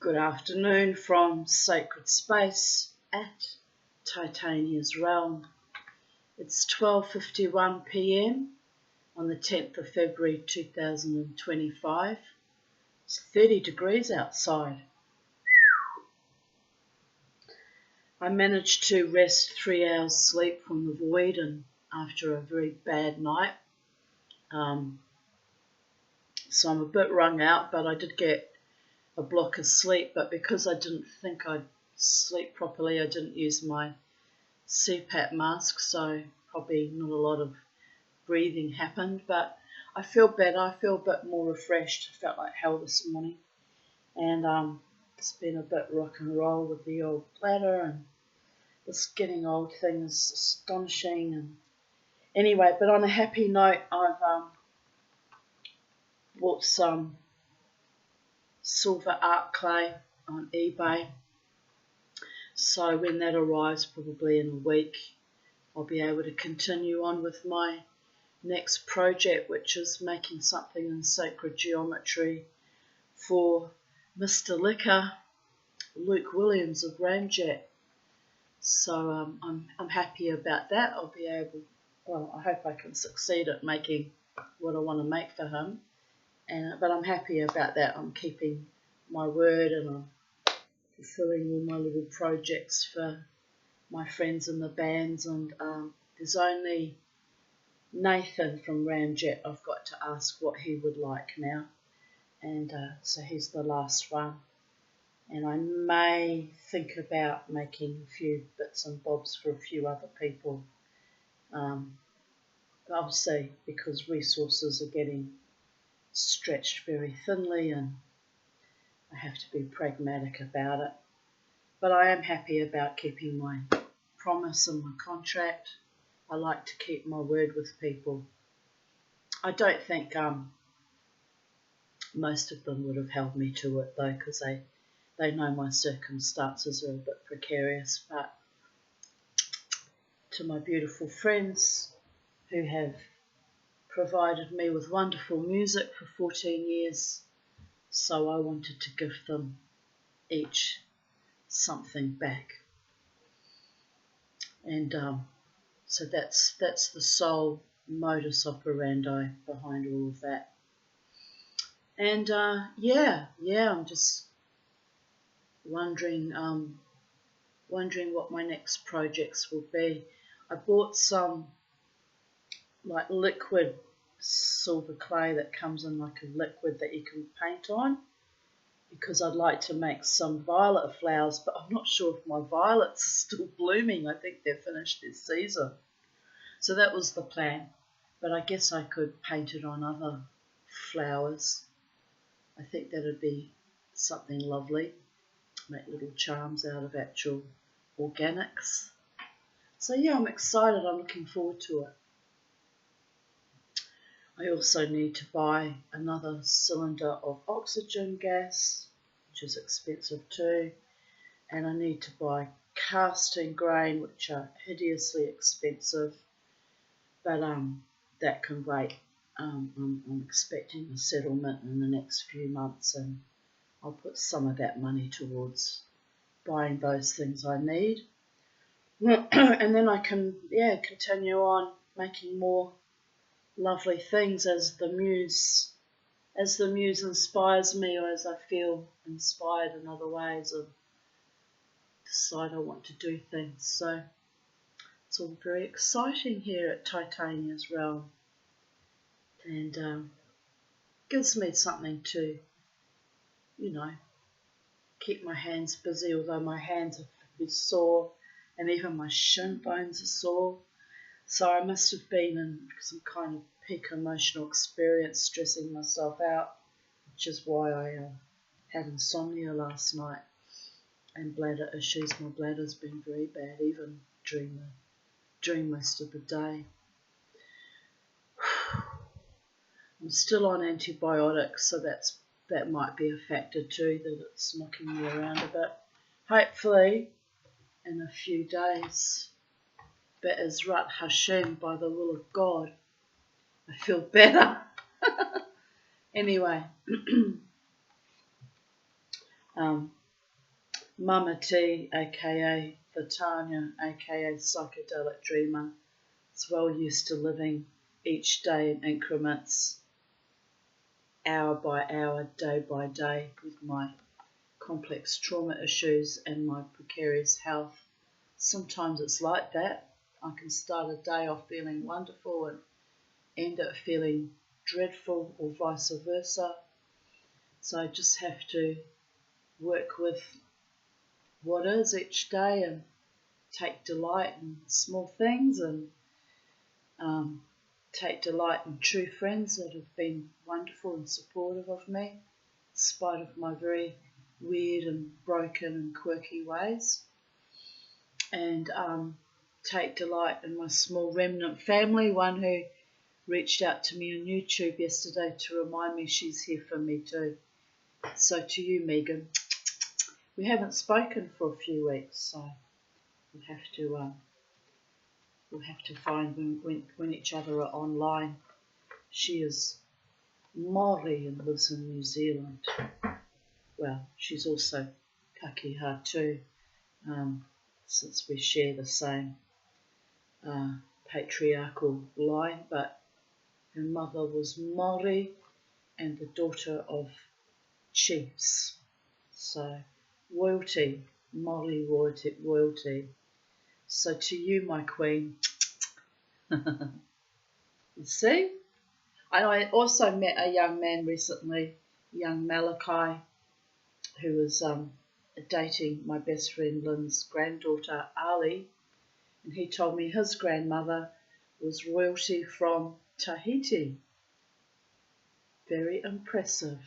Good afternoon from Sacred Space at Titania's Realm. It's 12:51 p.m. on the 10th of February 2025. It's 30 degrees outside. I managed to rest 3 hours sleep from the void and after a very bad night. So I'm a bit wrung out, but I did get a block of sleep, but because I didn't think I'd sleep properly, I didn't use my CPAP mask, so probably not a lot of breathing happened, but I feel better. I feel a bit more refreshed. I felt like hell this morning, and it's been a bit rock and roll with the old bladder, and this getting old thing is astonishing. And anyway, but on a happy note, I've bought some silver art clay on eBay, so when that arrives, probably in a week, I'll be able to continue on with my next project, which is making something in sacred geometry for Mr. Liquor, Luke Williams of Ramjet. So I'm happy about that. I'll be able, well, I hope I can succeed at making what I want to make for him. But I'm happy about that. I'm keeping my word and I'm fulfilling all my little projects for my friends in the bands. And there's only Nathan from Ramjet I've got to ask what he would like now. And so he's the last one. And I may think about making a few bits and bobs for a few other people. I'll see, because resources are getting stretched very thinly and I have to be pragmatic about it. But I am happy about keeping my promise and my contract. I like to keep my word with people. I don't think most of them would have held me to it though, because they know my circumstances are a bit precarious. But to my beautiful friends who have provided me with wonderful music for 14 years, so I wanted to give them each something back. And so that's the sole modus operandi behind all of that. And I'm just wondering what my next projects will be. I bought some like liquid silver clay that comes in like a liquid that you can paint on, because I'd like to make some violet flowers, but I'm not sure if my violets are still blooming. I think they've finished their season. So that was the plan, but I guess I could paint it on other flowers. I think that'd be something lovely, make little charms out of actual organics. So yeah, I'm excited, I'm looking forward to it. I also need to buy another cylinder of oxygen gas, which is expensive too, and I need to buy casting grain, which are hideously expensive, but that can wait. I'm expecting a settlement in the next few months, and I'll put some of that money towards buying those things I need, and then I can continue on making more lovely things as the muse inspires me, or as I feel inspired in other ways, or decide I want to do things. So it's all very exciting here at Titania's Realm, and gives me something to, keep my hands busy, although my hands are very sore and even my shin bones are sore. So I must have been in some kind of peak emotional experience, stressing myself out, which is why I had insomnia last night, and bladder issues. My bladder's been very bad, even during most of the day. I'm still on antibiotics, so that might be a factor too, that it's knocking me around a bit. Hopefully, in a few days, Be'ezrat Hashem, by the will of God, I feel better. Anyway, Um, Mama T, aka the Tanya, aka Psychedelic Dreamer, is well used to living each day in increments, hour by hour, day by day, with my complex trauma issues and my precarious health. Sometimes it's like that. I can start a day off feeling wonderful and end up feeling dreadful, or vice versa. So I just have to work with what is each day and take delight in small things, and take delight in true friends that have been wonderful and supportive of me, in spite of my very weird and broken and quirky ways. And take delight in my small remnant family, one who reached out to me on YouTube yesterday to remind me she's here for me too. So to you, Megan, we haven't spoken for a few weeks, so we'll have to find when each other are online. She is Māori and lives in New Zealand. Well, she's also Pakeha too, since we share the same patriarchal line, but her mother was Māori and the daughter of chiefs. So royalty, Māori royalty. So to you, my queen. You see? I also met a young man recently, young Malachi, who was dating my best friend Lynn's granddaughter, Ali, and he told me his grandmother was royalty from Tahiti. Very impressive.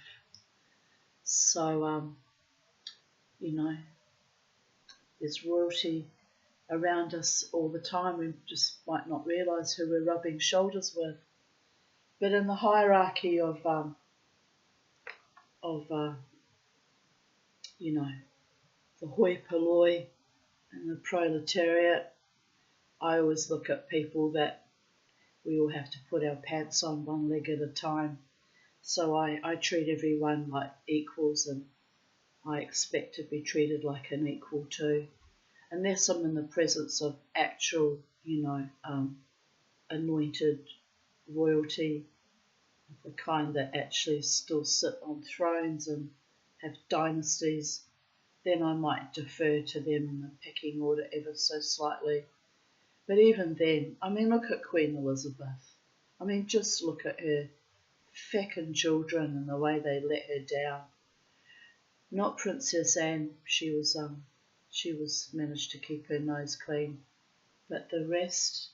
So, there's royalty around us all the time. We just might not realise who we're rubbing shoulders with. But in the hierarchy of the hoi polloi and the proletariat, I always look at people that we all have to put our pants on one leg at a time. So I treat everyone like equals, and I expect to be treated like an equal too. Unless I'm in the presence of actual, anointed royalty, the kind that actually still sit on thrones and have dynasties, then I might defer to them in the pecking order ever so slightly. But even then, look at Queen Elizabeth. Just look at her feckin' children and the way they let her down. Not Princess Anne, she was managed to keep her nose clean, but the rest,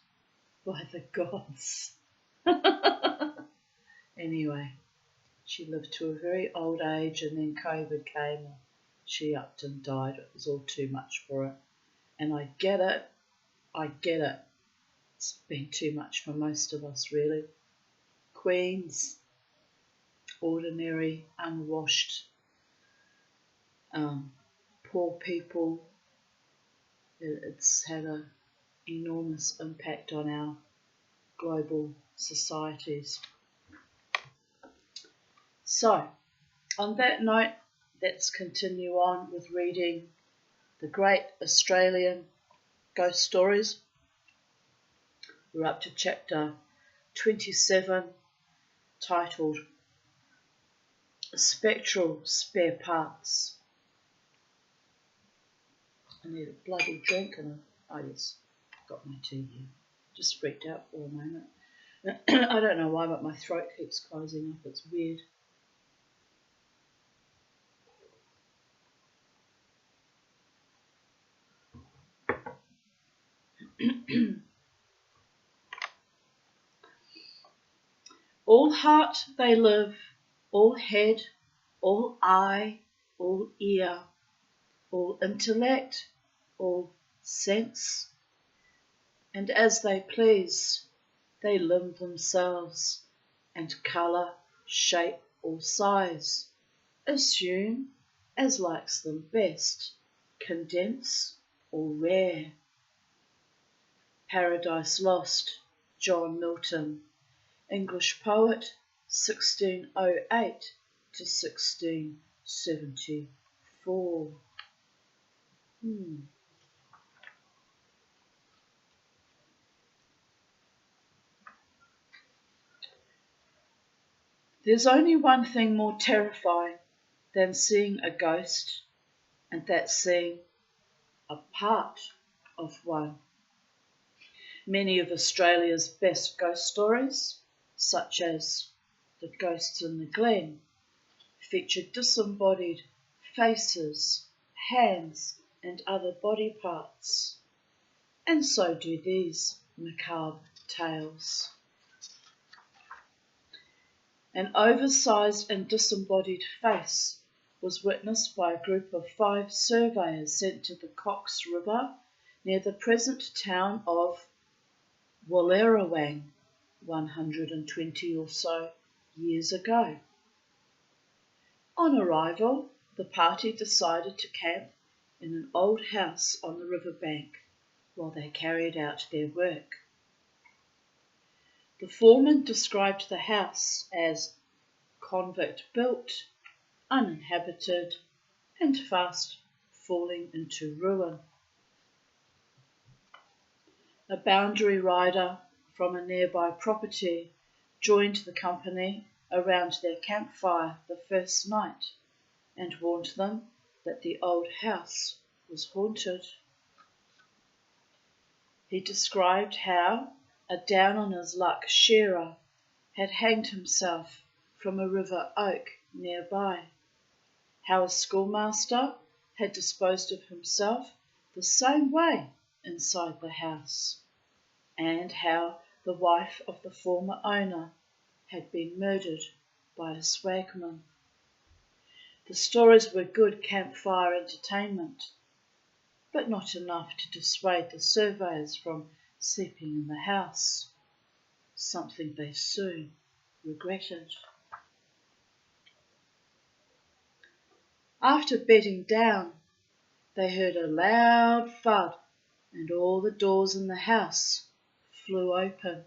by the gods. Anyway, she lived to a very old age, and then COVID came and she upped and died. It was all too much for her. And I get it. It's been too much for most of us, really. Queens, ordinary, unwashed, poor people. It's had an enormous impact on our global societies. So, on that note, let's continue on with reading the great Australian ghost stories. We're up to chapter 27, titled Spectral Spare Parts. I need a bloody drink, and yes, got my tea here. Just freaked out for a moment. I don't know why, but my throat keeps closing up. It's weird. All heart they live, all head, all eye, all ear, all intellect, all sense, and as they please, they limn themselves, and colour, shape, or size, assume as likes them best, condense or rare. Paradise Lost, John Milton, English poet, 1608 to 1674. 4. There's only one thing more terrifying than seeing a ghost, and that's seeing a part of one. Many of Australia's best ghost stories, such as The Ghosts in the Glen, feature disembodied faces, hands, and other body parts. And so do these macabre tales. An oversized and disembodied face was witnessed by a group of 5 surveyors sent to the Cox River near the present town of Wallerawang 120 or so years ago. On arrival, the party decided to camp in an old house on the riverbank while they carried out their work. The foreman described the house as convict-built, uninhabited, and fast falling into ruin. A boundary rider from a nearby property joined the company around their campfire the first night and warned them that the old house was haunted. He described how a down-on-his-luck shearer had hanged himself from a river oak nearby, how a schoolmaster had disposed of himself the same way inside the house, and how the wife of the former owner had been murdered by a swagman. The stories were good campfire entertainment, but not enough to dissuade the surveyors from sleeping in the house, something they soon regretted. After bedding down, they heard a loud thud and all the doors in the house flew open.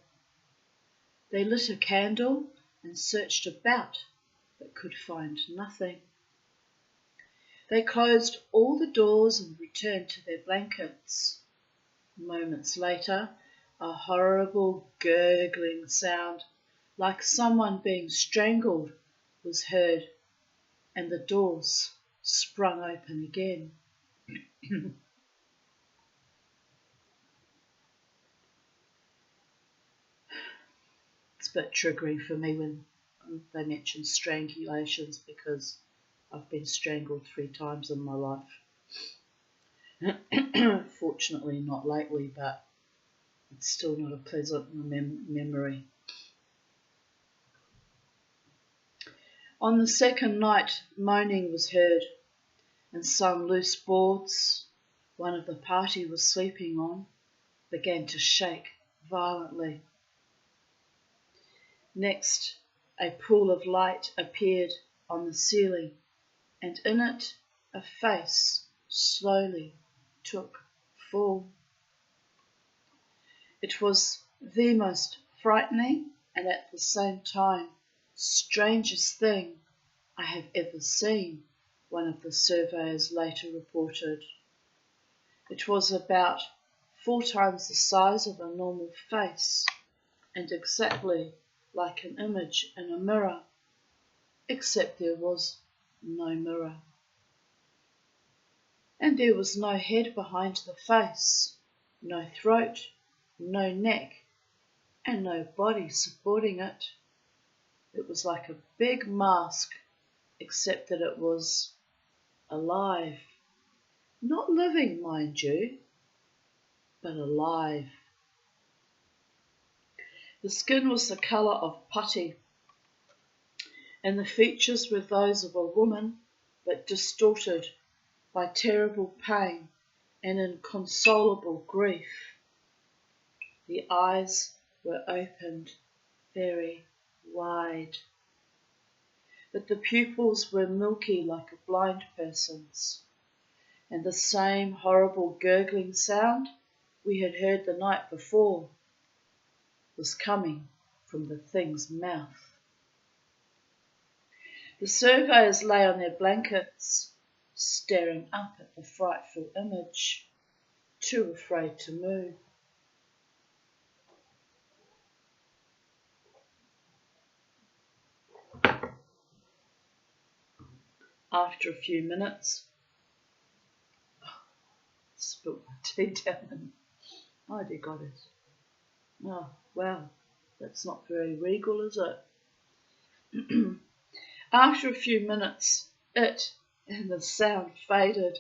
They lit a candle and searched about, but could find nothing. They closed all the doors and returned to their blankets. Moments later, a horrible gurgling sound, like someone being strangled, was heard, and the doors sprung open again. It's a bit triggering for me when they mention strangulations because I've been strangled 3 times in my life. Fortunately not lately, but it's still not a pleasant memory. On the second night, moaning was heard, and some loose boards one of the party was sleeping on began to shake violently. Next, a pool of light appeared on the ceiling, and in it a face slowly took form. It was the most frightening and at the same time strangest thing I have ever seen, one of the surveyors later reported. It was about 4 times the size of a normal face and exactly like an image in a mirror, except there was no mirror. And there was no head behind the face, no throat, no neck, and no body supporting it. It was like a big mask, except that it was alive. Not living, mind you, but alive. The skin was the colour of putty, and the features were those of a woman, but distorted by terrible pain and inconsolable grief. The eyes were opened very wide, but the pupils were milky like a blind person's, and the same horrible gurgling sound we had heard the night before was coming from the thing's mouth. The surveyors lay on their blankets, staring up at the frightful image, too afraid to move. After a few minutes, spilled my tea down. Oh dear goddess. Oh, wow, that's not very regal, is it? After a few minutes, it and the sound faded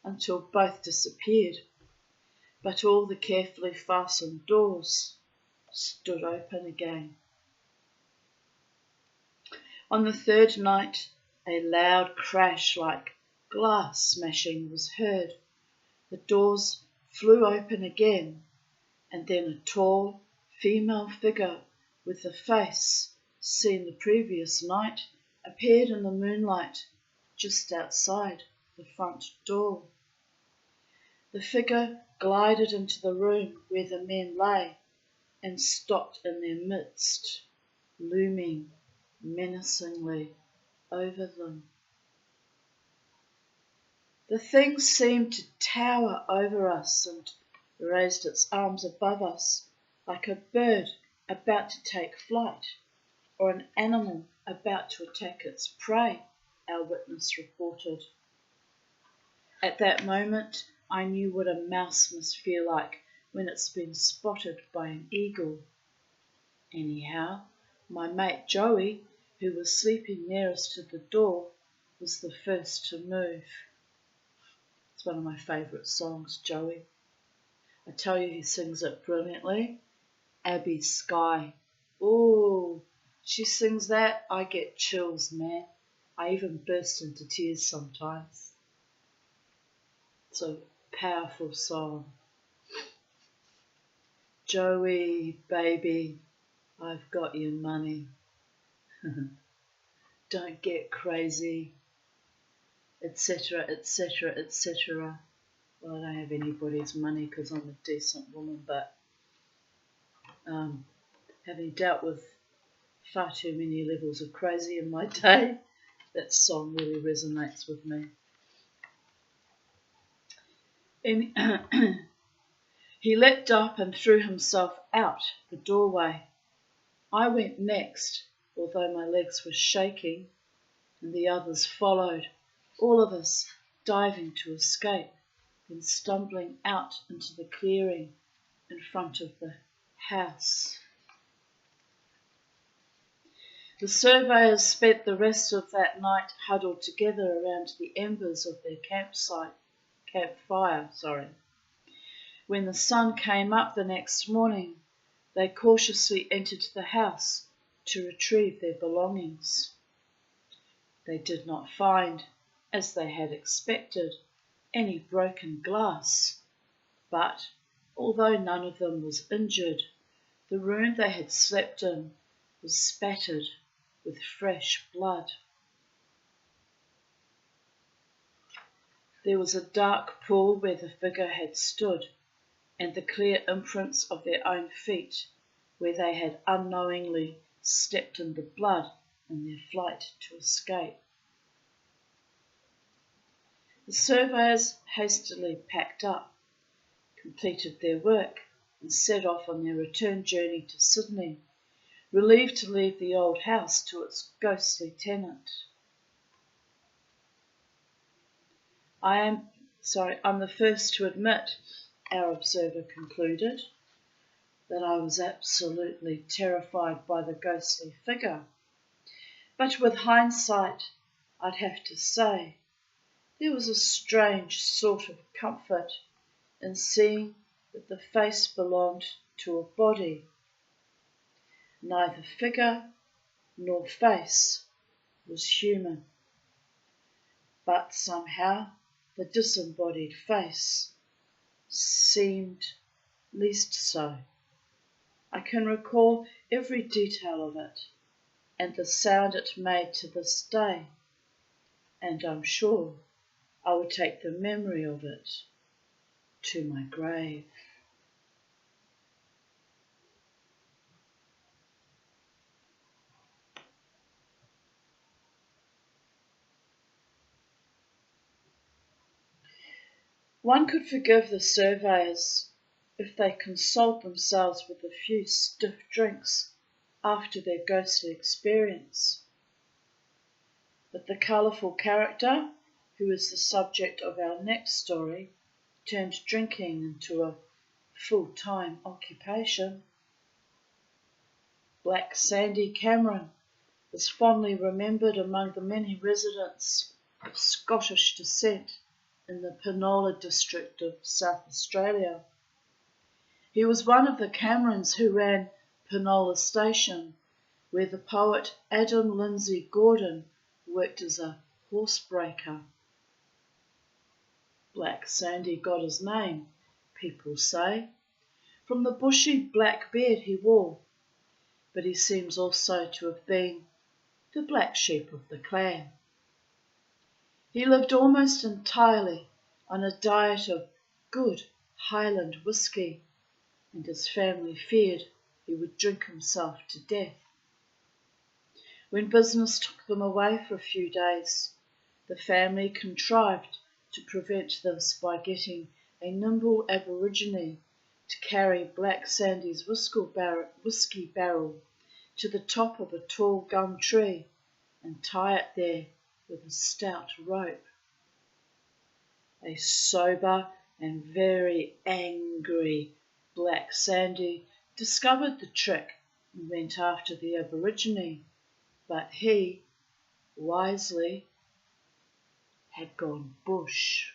until both disappeared, but all the carefully fastened doors stood open again. On the third night, a loud crash like glass smashing was heard. The doors flew open again, and then a tall female figure with the face seen the previous night appeared in the moonlight just outside the front door. The figure glided into the room where the men lay and stopped in their midst, looming menacingly over them. The thing seemed to tower over us and raised its arms above us like a bird about to take flight or an animal about to attack its prey, our witness reported. At that moment, I knew what a mouse must feel like when it's been spotted by an eagle. Anyhow, my mate Joey, who was sleeping nearest to the door, was the first to move. It's one of my favourite songs, Joey. I tell you, he sings it brilliantly. Abby Skye. Oh, she sings that, I get chills, man. I even burst into tears sometimes. It's a powerful song. Joey, baby, I've got your money. Don't get crazy, etc., etc., etc. Well, I don't have anybody's money because I'm a decent woman, but having dealt with far too many levels of crazy in my day, that song really resonates with me. He leapt up and threw himself out the doorway. I went next, although my legs were shaking, and the others followed, all of us diving to escape, then stumbling out into the clearing in front of the house. The surveyors spent the rest of that night huddled together around the embers of their campfire. When the sun came up the next morning, they cautiously entered the house to retrieve their belongings. They did not find, as they had expected, any broken glass, but although none of them was injured, the room they had slept in was spattered with fresh blood. There was a dark pool where the figure had stood, and the clear imprints of their own feet where they had unknowingly stepped in the blood in their flight to escape. The surveyors hastily packed up, completed their work, and set off on their return journey to Sydney, relieved to leave the old house to its ghostly tenant. I'm the first to admit, our observer concluded, that I was absolutely terrified by the ghostly figure. But with hindsight, I'd have to say, there was a strange sort of comfort in seeing that the face belonged to a body. Neither figure nor face was human, but somehow the disembodied face seemed least so. I can recall every detail of it and the sound it made to this day, and I'm sure I will take the memory of it to my grave. One could forgive the surveyors if they consoled themselves with a few stiff drinks after their ghostly experience. But the colourful character, who is the subject of our next story, turned drinking into a full-time occupation. Black Sandy Cameron is fondly remembered among the many residents of Scottish descent in the Penola district of South Australia. He was one of the Camerons who ran Penola Station, where the poet Adam Lindsay Gordon worked as a horsebreaker. Black Sandy got his name, people say, from the bushy black beard he wore, but he seems also to have been the black sheep of the clan. He lived almost entirely on a diet of good Highland whisky, and his family feared he would drink himself to death. When business took them away for a few days, the family contrived to prevent this by getting a nimble Aborigine to carry Black Sandy's whisky barrel to the top of a tall gum tree and tie it there with a stout rope. A sober and very angry Black Sandy discovered the trick and went after the Aborigine, but he, wisely, had gone bush.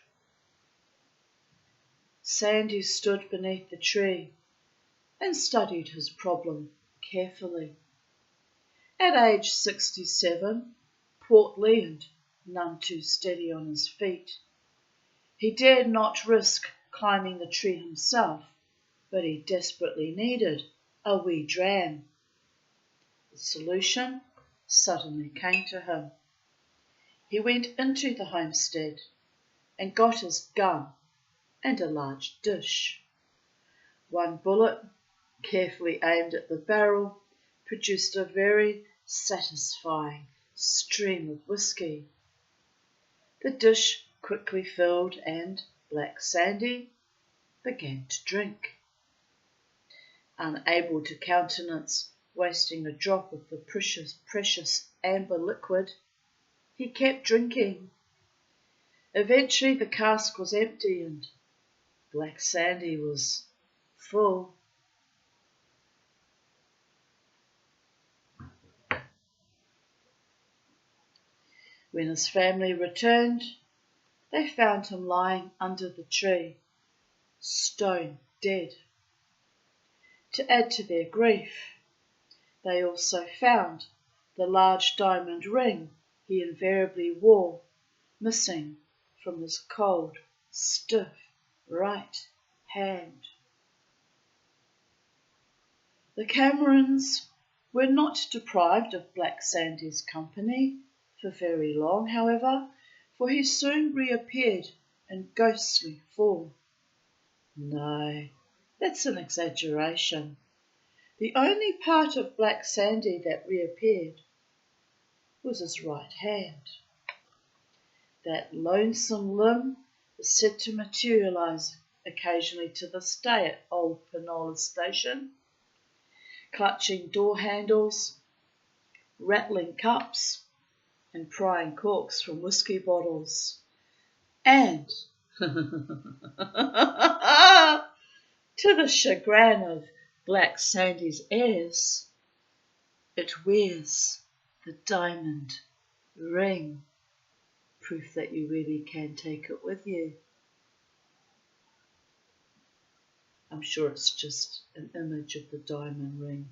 Sandy stood beneath the tree and studied his problem carefully. At age 67, portly and none too steady on his feet, he dared not risk climbing the tree himself, but he desperately needed a wee dram. The solution suddenly came to him. He went into the homestead and got his gun and a large dish. One bullet, carefully aimed at the barrel, produced a very satisfying stream of whisky. The dish quickly filled and Black Sandy began to drink. Unable to countenance wasting a drop of the precious amber liquid, he kept drinking. Eventually the cask was empty and Black Sandy was full. When his family returned, they found him lying under the tree, stone dead. To add to their grief, they also found the large diamond ring he invariably wore missing from his cold, stiff right hand. The Camerons were not deprived of Black Sandy's company for very long, however, for he soon reappeared in ghostly form. No, that's an exaggeration. The only part of Black Sandy that reappeared was his right hand. That lonesome limb is said to materialise occasionally to this day at old Penola Station, clutching door handles, rattling cups, and prying corks from whisky bottles. And, to the chagrin of Black Sandy's heirs, it wears the diamond ring, proof that you really can take it with you. I'm sure it's just an image of the diamond ring,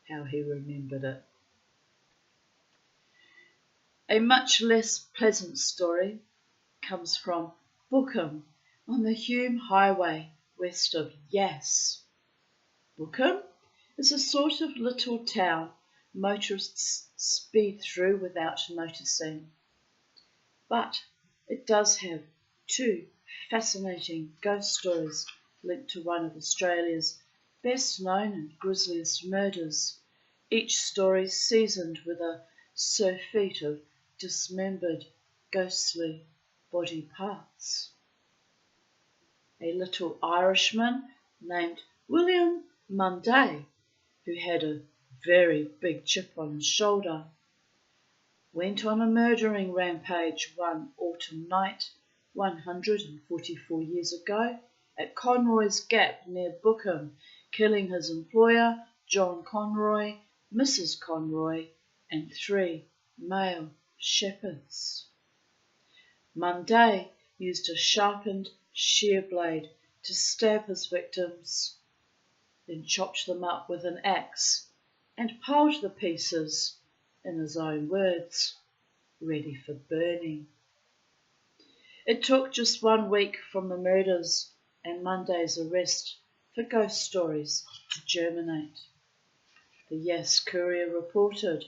how he remembered it. A much less pleasant story comes from Bookham on the Hume Highway west of Yass. Bookham is a sort of little town motorists speed through without noticing. But it does have two fascinating ghost stories linked to one of Australia's best known and grisliest murders, each story seasoned with a surfeit of dismembered, ghostly body parts. a little Irishman named William Munday, who had a very big chip on his shoulder, went on a murdering rampage one autumn night 144 years ago at Conroy's Gap near Bookham, killing his employer, John Conroy, Mrs. Conroy, and 3 male shepherds. Munday used a sharpened shear blade to stab his victims, then chopped them up with an axe and piled the pieces, in his own words, ready for burning. It took just 1 week from the murders and Munday's arrest for ghost stories to germinate. The Yes Courier reported,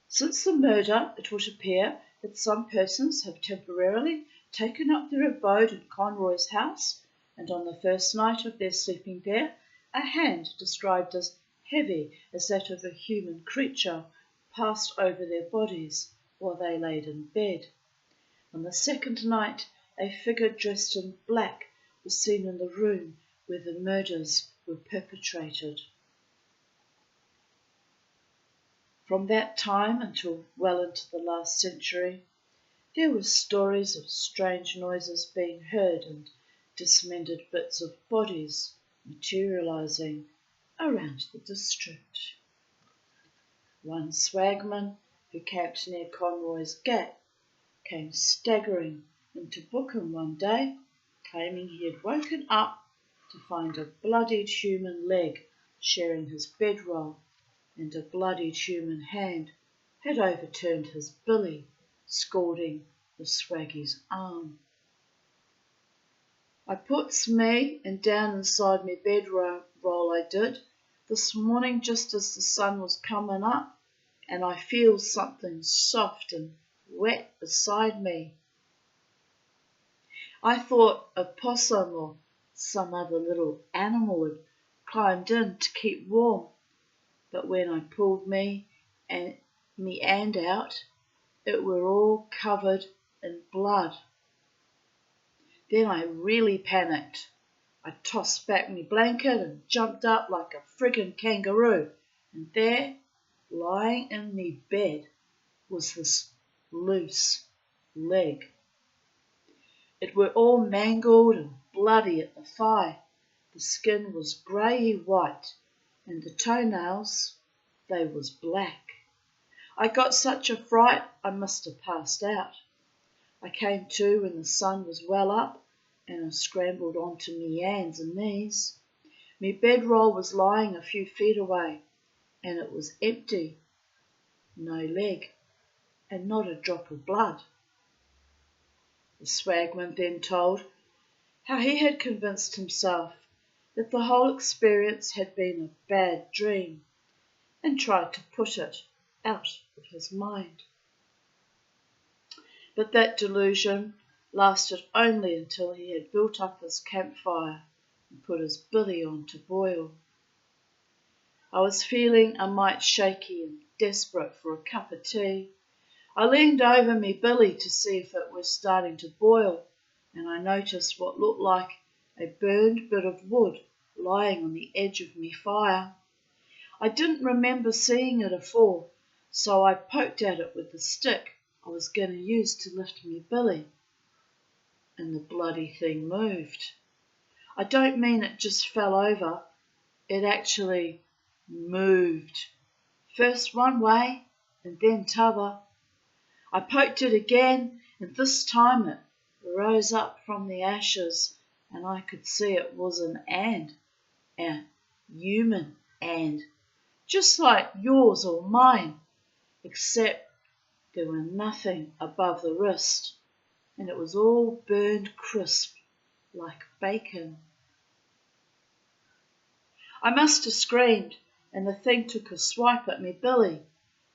"Since the murder, it would appear that some persons have temporarily taken up their abode in Conroy's house, and on the first night of their sleeping there, a hand described as heavy as that of a human creature passed over their bodies while they laid in bed. On the second night, a figure dressed in black was seen in the room where the murders were perpetrated." From that time until well into the last century, there were stories of strange noises being heard and dismembered bits of bodies materializing around the district. One swagman who camped near Conroy's Gap came staggering into Bookham one day, claiming he had woken up to find a bloodied human leg sharing his bedroll, and a bloodied human hand had overturned his billy, scalding the swaggy's arm. "I puts me and down inside me bedroll I did, this morning just as the sun was comin' up, and I feels something soft and wet beside me. I thought a possum or some other little animal had climbed in to keep warm, but when I pulled me hand out, it were all covered in blood. Then I really panicked. I tossed back me blanket and jumped up like a friggin' kangaroo, and there, lying in me bed, was this loose leg. It were all mangled and bloody at the thigh. The skin was greyy white, and the toenails, they was black. I got such a fright I must have passed out. I came to when the sun was well up, and I scrambled onto me hands and knees. Me bedroll was lying a few feet away, and it was empty. No leg, and not a drop of blood." The swagman then told how he had convinced himself that the whole experience had been a bad dream, and tried to put it out of his mind. But that delusion lasted only until he had built up his campfire and put his billy on to boil. "I was feeling a mite shaky and desperate for a cup of tea. I leaned over me billy to see if it was starting to boil, and I noticed what looked like a burned bit of wood lying on the edge of me fire. I didn't remember seeing it afore, so I poked at it with the stick I was going to use to lift me billy, and the bloody thing moved. I don't mean it just fell over, it actually moved. First one way and then t'other. I poked it again, and this time it rose up from the ashes, and I could see it was an ant, a human ant, just like yours or mine, except there were nothing above the wrist, and it was all burned crisp like bacon. I must have screamed, and the thing took a swipe at me billy.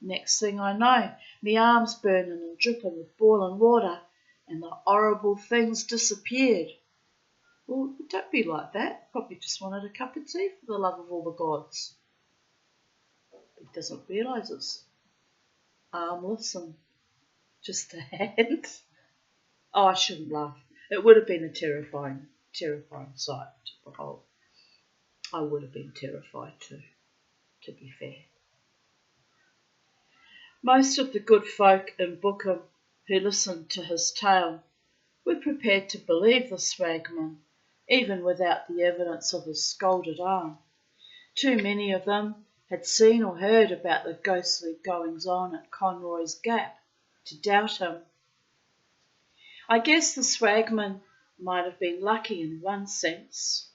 Next thing I know, me arms burning and dripping with boiling water, and the horrible things disappeared." "Well, don't be like that. Probably just wanted a cup of tea for the love of all the gods." He doesn't realise it's armless and just a hand. Oh, I shouldn't laugh. It would have been a terrifying terrifying sight to behold. I would have been terrified too, to be fair. Most of the good folk in Bookham who listened to his tale were prepared to believe the swagman, even without the evidence of his scalded arm. Too many of them had seen or heard about the ghostly goings-on at Conroy's Gap to doubt him. I guess the swagman might have been lucky in one sense.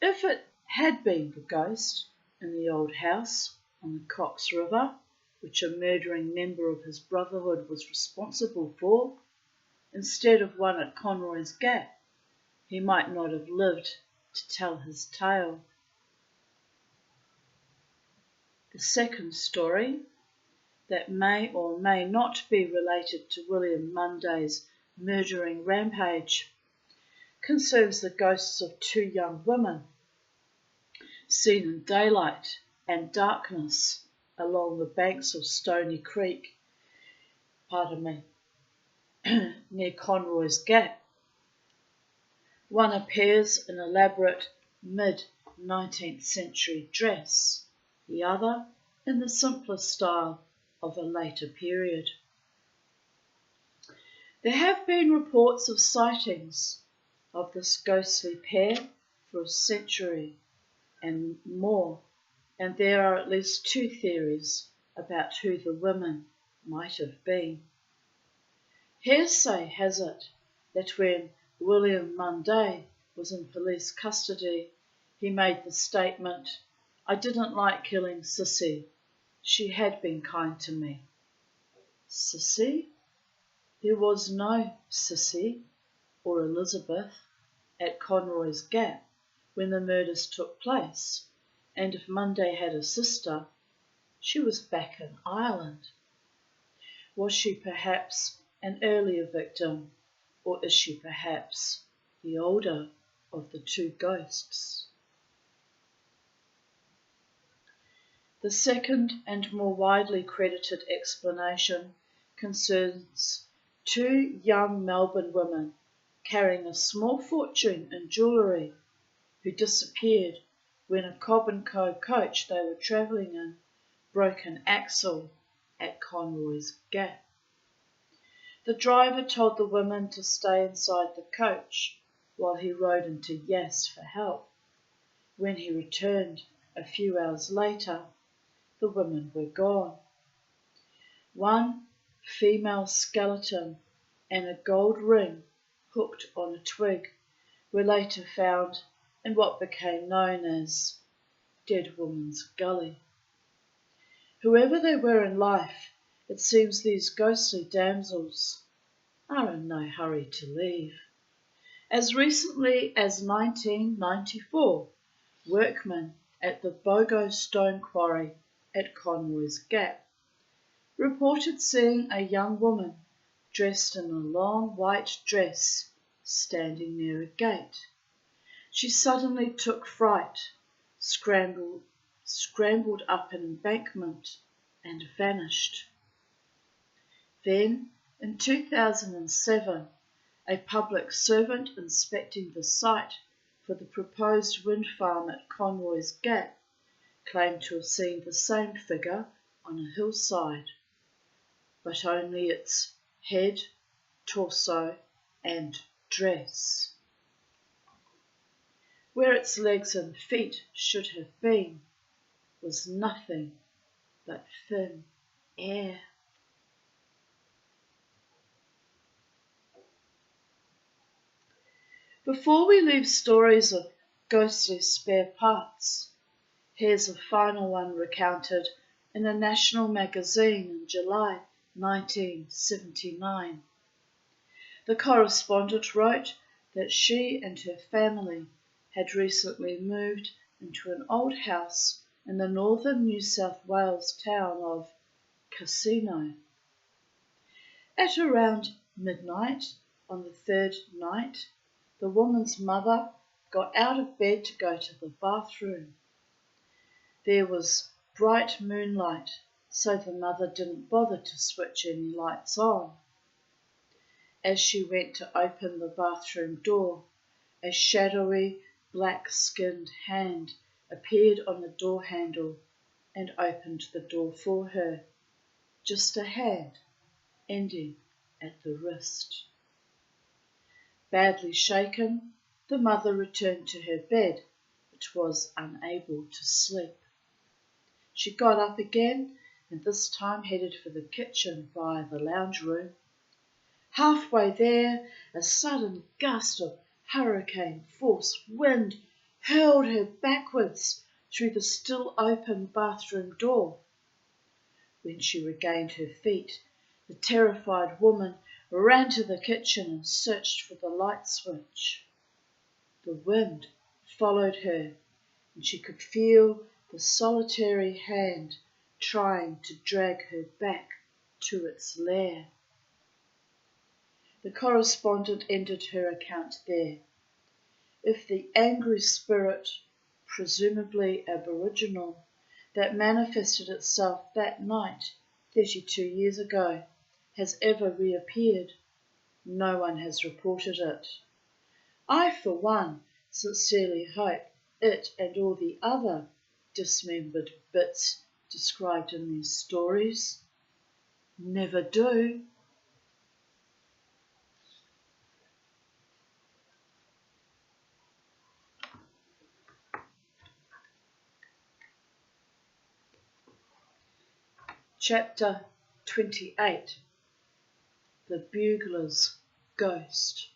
If it had been the ghost in the old house on the Cox River, which a murdering member of his brotherhood was responsible for, instead of one at Conroy's Gap, he might not have lived to tell his tale. The second story, that may or may not be related to William Munday's murdering rampage, concerns the ghosts of two young women seen in daylight and darkness along the banks of Stony Creek, near Conroy's Gap. One appears in elaborate mid-19th century dress, the other in the simpler style of a later period. There have been reports of sightings of this ghostly pair for a century and more, and there are at least two theories about who the women might have been. Hearsay has it that when William Munday was in police custody, he made the statement, "I didn't like killing Sissy. She had been kind to me." Sissy? There was no Sissy or Elizabeth at Conroy's Gap when the murders took place, and if Munday had a sister, she was back in Ireland. Was she perhaps an earlier victim, or is she perhaps the older of the two ghosts? The second and more widely credited explanation concerns two young Melbourne women carrying a small fortune in jewellery who disappeared when a Cobb & Co coach they were travelling in broke an axle at Conroy's Gap. The driver told the women to stay inside the coach while he rode into Yass for help. When he returned a few hours later, the women were gone. One female skeleton and a gold ring hooked on a twig were later found in what became known as Dead Woman's Gully. Whoever they were in life, it seems these ghostly damsels are in no hurry to leave. As recently as 1994, workmen at the Bogo Stone Quarry at Conroy's Gap reported seeing a young woman dressed in a long white dress standing near a gate. She suddenly took fright, scrambled up an embankment and vanished. Then, in 2007, a public servant inspecting the site for the proposed wind farm at Conroy's Gap claimed to have seen the same figure on a hillside, but only its head, torso and dress. Where its legs and feet should have been was nothing but thin air. Before we leave stories of ghostly spare parts, here's a final one recounted in a national magazine in July 1979. The correspondent wrote that she and her family had recently moved into an old house in the northern New South Wales town of Casino. At around midnight on the third night, the woman's mother got out of bed to go to the bathroom. There was bright moonlight, so the mother didn't bother to switch any lights on. As she went to open the bathroom door, A shadowy, black-skinned hand appeared on the door handle and opened the door for her. Just a hand, ending at the wrist. Badly shaken, the mother returned to her bed, but was unable to sleep. She got up again and this time headed for the kitchen via the lounge room. Halfway there, a sudden gust of hurricane force wind hurled her backwards through the still open bathroom door. When she regained her feet, the terrified woman ran to the kitchen and searched for the light switch. The wind followed her, and she could feel the solitary hand trying to drag her back to its lair. The correspondent ended her account there. If the angry spirit, presumably aboriginal, that manifested itself that night 32 years ago has ever reappeared, no one has reported it. I, for one, sincerely hope it and all the other dismembered bits described in these stories never do. Chapter 28. The Bugler's Ghost.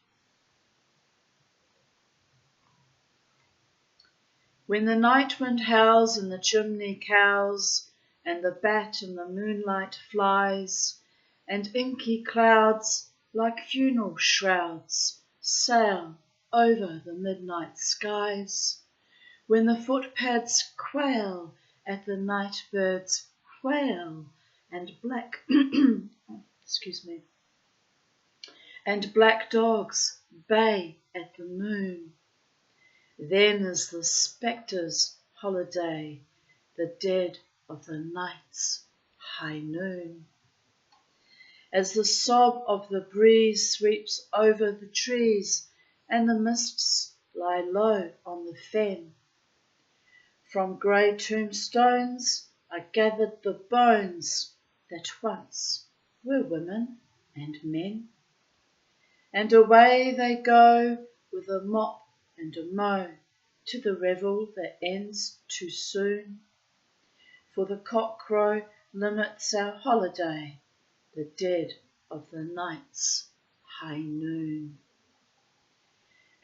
When the night wind howls in the chimney cows, and the bat in the moonlight flies, and inky clouds like funeral shrouds sail over the midnight skies, when the footpads quail at the night bird's quail, and black and black dogs bay at the moon, then is the spectre's holiday, the dead of the night's high noon. As the sob of the breeze sweeps over the trees, and the mists lie low on the fen, from grey tombstones are gathered the bones that once were women and men. And away they go with a mop and a mow to the revel that ends too soon. For the cockcrow limits our holiday, the dead of the night's high noon.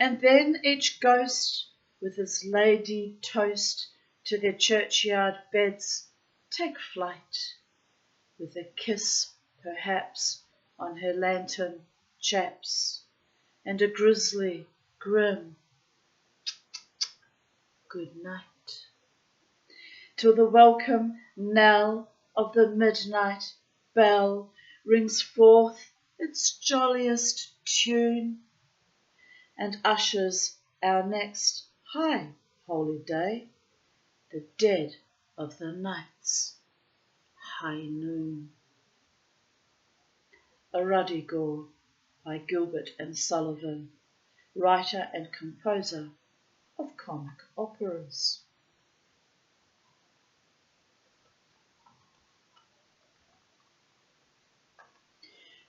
And then each ghost with his lady toast to their churchyard beds take flight, with a kiss perhaps on her lantern chaps, and a grisly, grim good night, till the welcome knell of the midnight bell rings forth its jolliest tune, and ushers our next high holy day, the dead of the night's high noon. A Ruddy Gore by Gilbert and Sullivan, writer and composer of comic operas.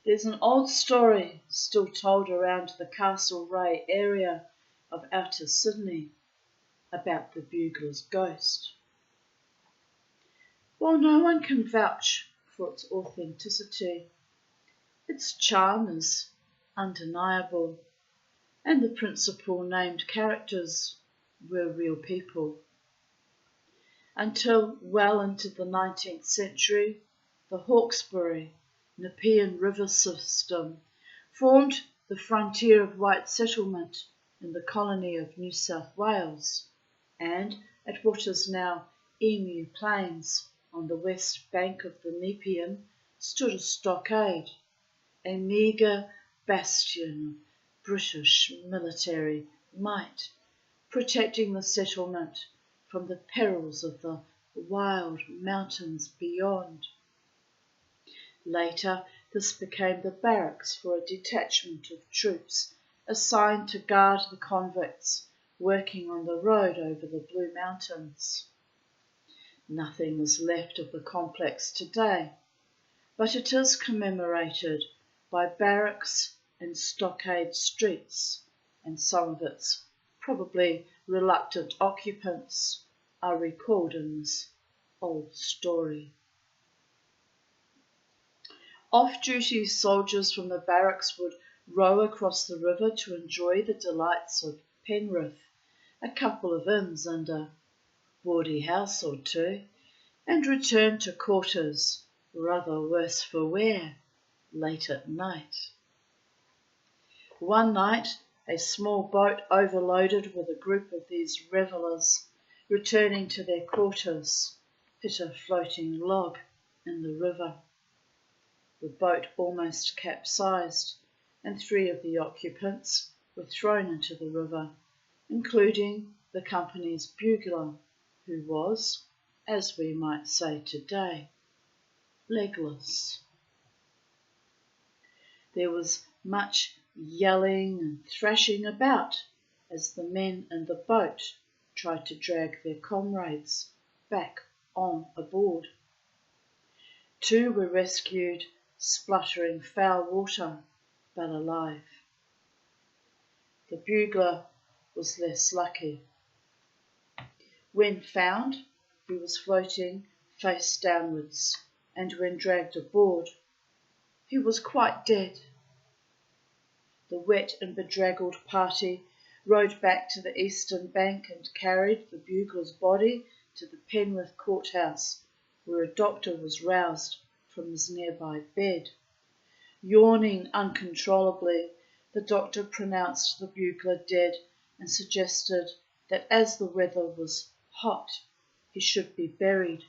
There's an old story still told around the Castlereagh area of outer Sydney about the bugler's ghost. While no one can vouch for its authenticity, its charm is undeniable, and the principal named characters were real people. Until well into the 19th century, the Hawkesbury Nepean river system formed the frontier of white settlement in the colony of New South Wales, and at what is now Emu Plains on the west bank of the Nepean stood a stockade, a meagre bastion of British military might, protecting the settlement from the perils of the wild mountains beyond. Later, this became the barracks for a detachment of troops assigned to guard the convicts working on the road over the Blue Mountains. Nothing is left of the complex today, but it is commemorated by barracks and stockade streets, and some of its probably reluctant occupants are recalled in this old story. Off-duty soldiers from the barracks would row across the river to enjoy the delights of Penrith, a couple of inns and a bawdy house or two, and return to quarters, rather worse for wear, late at night. One night, a small boat overloaded with a group of these revellers, returning to their quarters, hit a floating log in the river. The boat almost capsized, and 3 of the occupants were thrown into the river, including the company's bugler, who was, as we might say today, legless. There was much yelling and thrashing about as the men in the boat tried to drag their comrades back on aboard. 2 were rescued, spluttering foul water, but alive. The bugler was less lucky. When found, he was floating face downwards, and when dragged aboard, he was quite dead. The wet and bedraggled party rowed back to the eastern bank and carried the bugler's body to the Penrith courthouse, where a doctor was roused from his nearby bed. Yawning uncontrollably, the doctor pronounced the bugler dead and suggested that as the weather was hot, he should be buried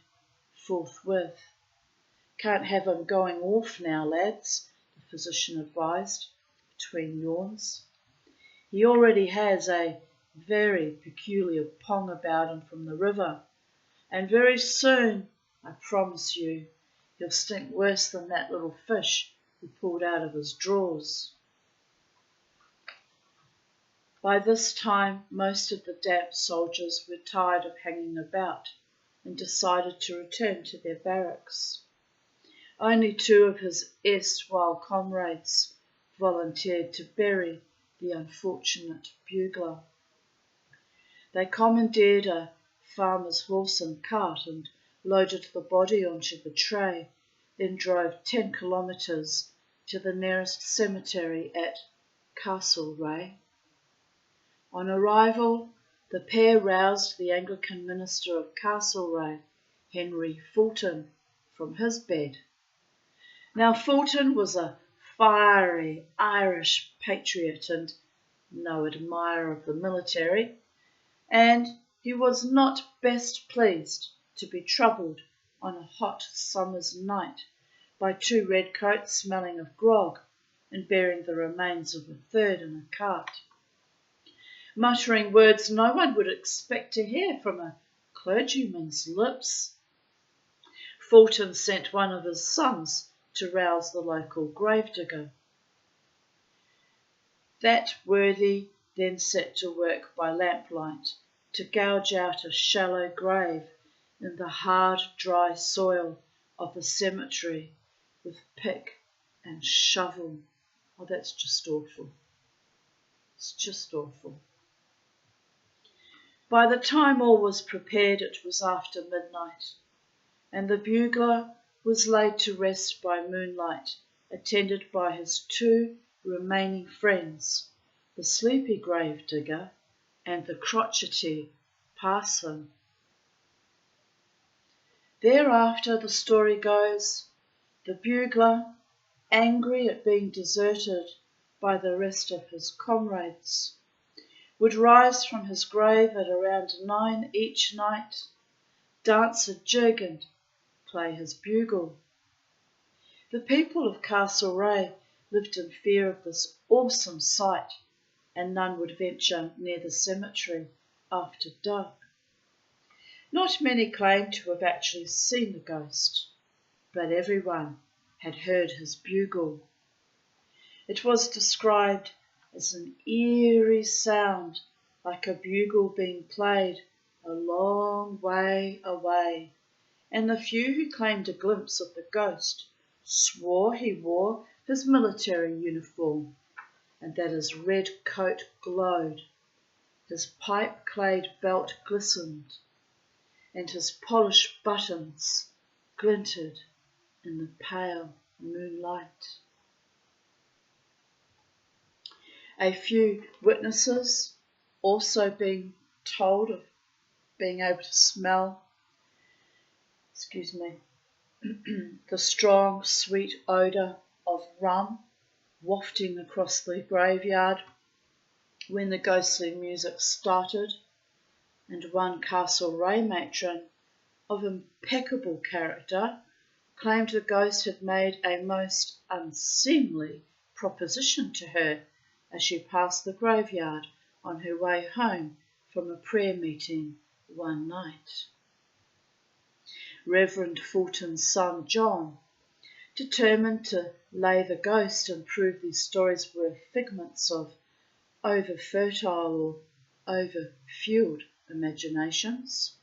forthwith. "Can't have him going off now, lads," the physician advised, between yawns. "He already has a very peculiar pong about him from the river, and very soon, I promise you, he'll stink worse than that little fish he pulled out of his drawers." By this time, most of the damp soldiers were tired of hanging about and decided to return to their barracks. Only 2 of his erstwhile comrades volunteered to bury the unfortunate bugler. They commandeered a farmer's horse and cart and loaded the body onto the tray, then drove 10 kilometres to the nearest cemetery at Castlereagh. On arrival, the pair roused the Anglican minister of Castlereagh, Henry Fulton, from his bed. Now Fulton was a fiery Irish patriot and no admirer of the military, and he was not best pleased to be troubled on a hot summer's night by 2 redcoats smelling of grog and bearing the remains of a 3rd in a cart. Muttering words no one would expect to hear from a clergyman's lips, Fulton sent one of his sons to rouse the local gravedigger. That worthy then set to work by lamplight to gouge out a shallow grave in the hard, dry soil of the cemetery with pick and shovel. Oh, that's just awful. It's just awful. By the time all was prepared, it was after midnight, and the bugler was laid to rest by moonlight, attended by his 2 remaining friends, the sleepy gravedigger and the crotchety parson. Thereafter, the story goes, the bugler, angry at being deserted by the rest of his comrades, would rise from his grave at around 9 each night, dance a jig and play his bugle. The people of Castlereagh lived in fear of this awesome sight, and none would venture near the cemetery after dark. Not many claimed to have actually seen the ghost, but everyone had heard his bugle. It was described as an eerie sound, like a bugle being played a long way away, and the few who claimed a glimpse of the ghost swore he wore his military uniform, and that his red coat glowed, his pipe-clayed belt glistened, and his polished buttons glinted in the pale moonlight. A few witnesses also being told of being able to smell, the strong, sweet odour of rum wafting across the graveyard when the ghostly music started, and one Castlereagh matron of impeccable character claimed the ghost had made a most unseemly proposition to her as she passed the graveyard on her way home from a prayer meeting one night. Reverend Fulton's son John, determined to lay the ghost and prove these stories were figments of over-fertile or over-fueled imaginations.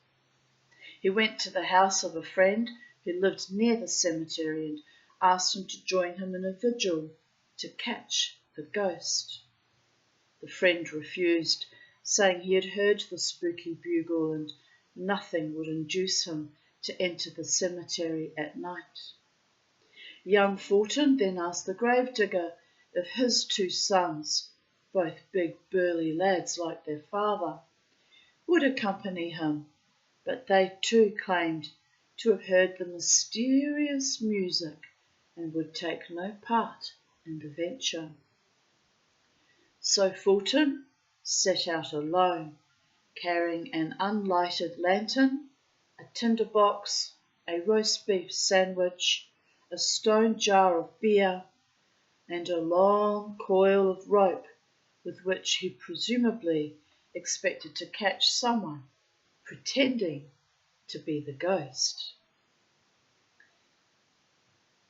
He went to the house of a friend who lived near the cemetery and asked him to join him in a vigil to catch the ghost. The friend refused, saying he had heard the spooky bugle and nothing would induce him to enter the cemetery at night. Young Fulton then asked the gravedigger if his two sons, both big burly lads like their father, would accompany him, but they too claimed to have heard the mysterious music and would take no part in the venture. So Fulton set out alone, carrying an unlighted lantern, a tinderbox, a roast beef sandwich, a stone jar of beer, and a long coil of rope with which he presumably expected to catch someone pretending to be the ghost.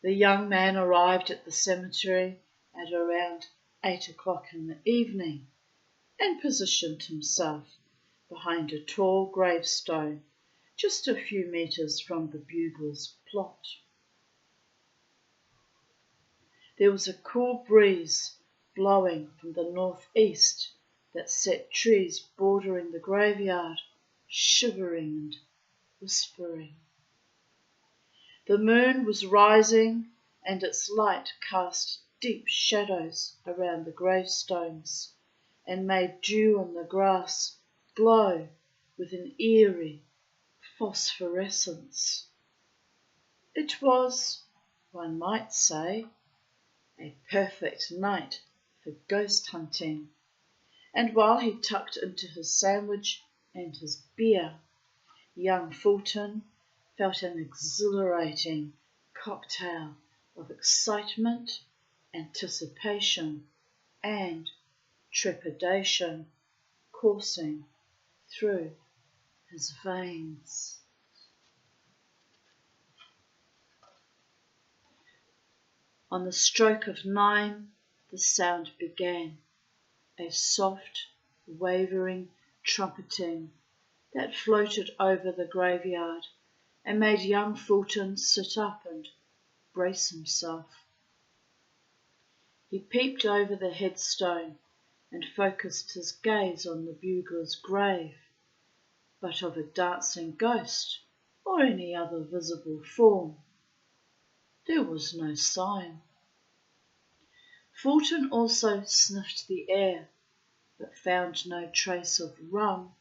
The young man arrived at the cemetery at around 8 o'clock in the evening and positioned himself behind a tall gravestone just a few metres from the bugler's plot. There was a cool breeze blowing from the northeast that set trees bordering the graveyard shivering and whispering. The moon was rising and its light cast deep shadows around the gravestones and made dew on the grass glow with an eerie phosphorescence. It was, one might say, a perfect night for ghost hunting, and while he tucked into his sandwich and his beer, young Fulton felt an exhilarating cocktail of excitement, anticipation, and trepidation coursing through his veins. On the stroke of 9, the sound began, a soft, wavering trumpeting that floated over the graveyard and made young Fulton sit up and brace himself. He peeped over the headstone and focused his gaze on the bugler's grave, but of a dancing ghost or any other visible form there was no sign. Fulton also sniffed the air, but found no trace of rum.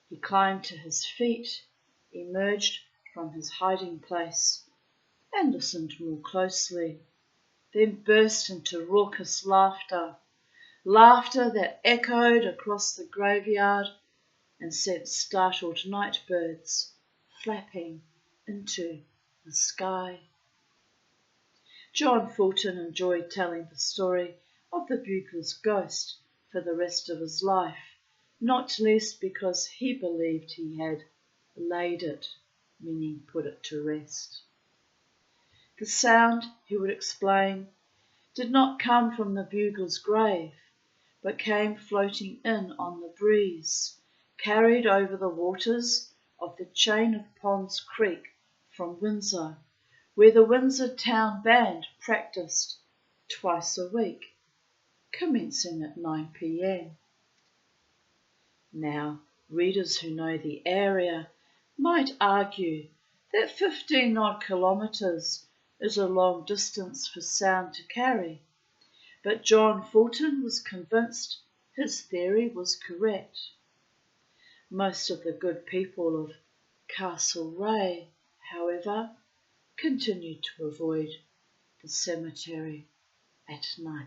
He climbed to his feet, emerged from his hiding place, and listened more closely, then burst into raucous laughter, laughter that echoed across the graveyard and sent startled night birds flapping into the sky. John Fulton enjoyed telling the story of the bugler's ghost for the rest of his life, not least because he believed he had laid it, meaning put it to rest. The sound, he would explain, did not come from the bugler's grave, but came floating in on the breeze, carried over the waters of the chain of Ponds Creek from Windsor, where the Windsor Town Band practised twice a week, commencing at 9 p.m. Now, readers who know the area might argue that 15 odd kilometres is a long distance for sound to carry, but John Fulton was convinced his theory was correct. Most of the good people of Castlereagh, however, continued to avoid the cemetery at night.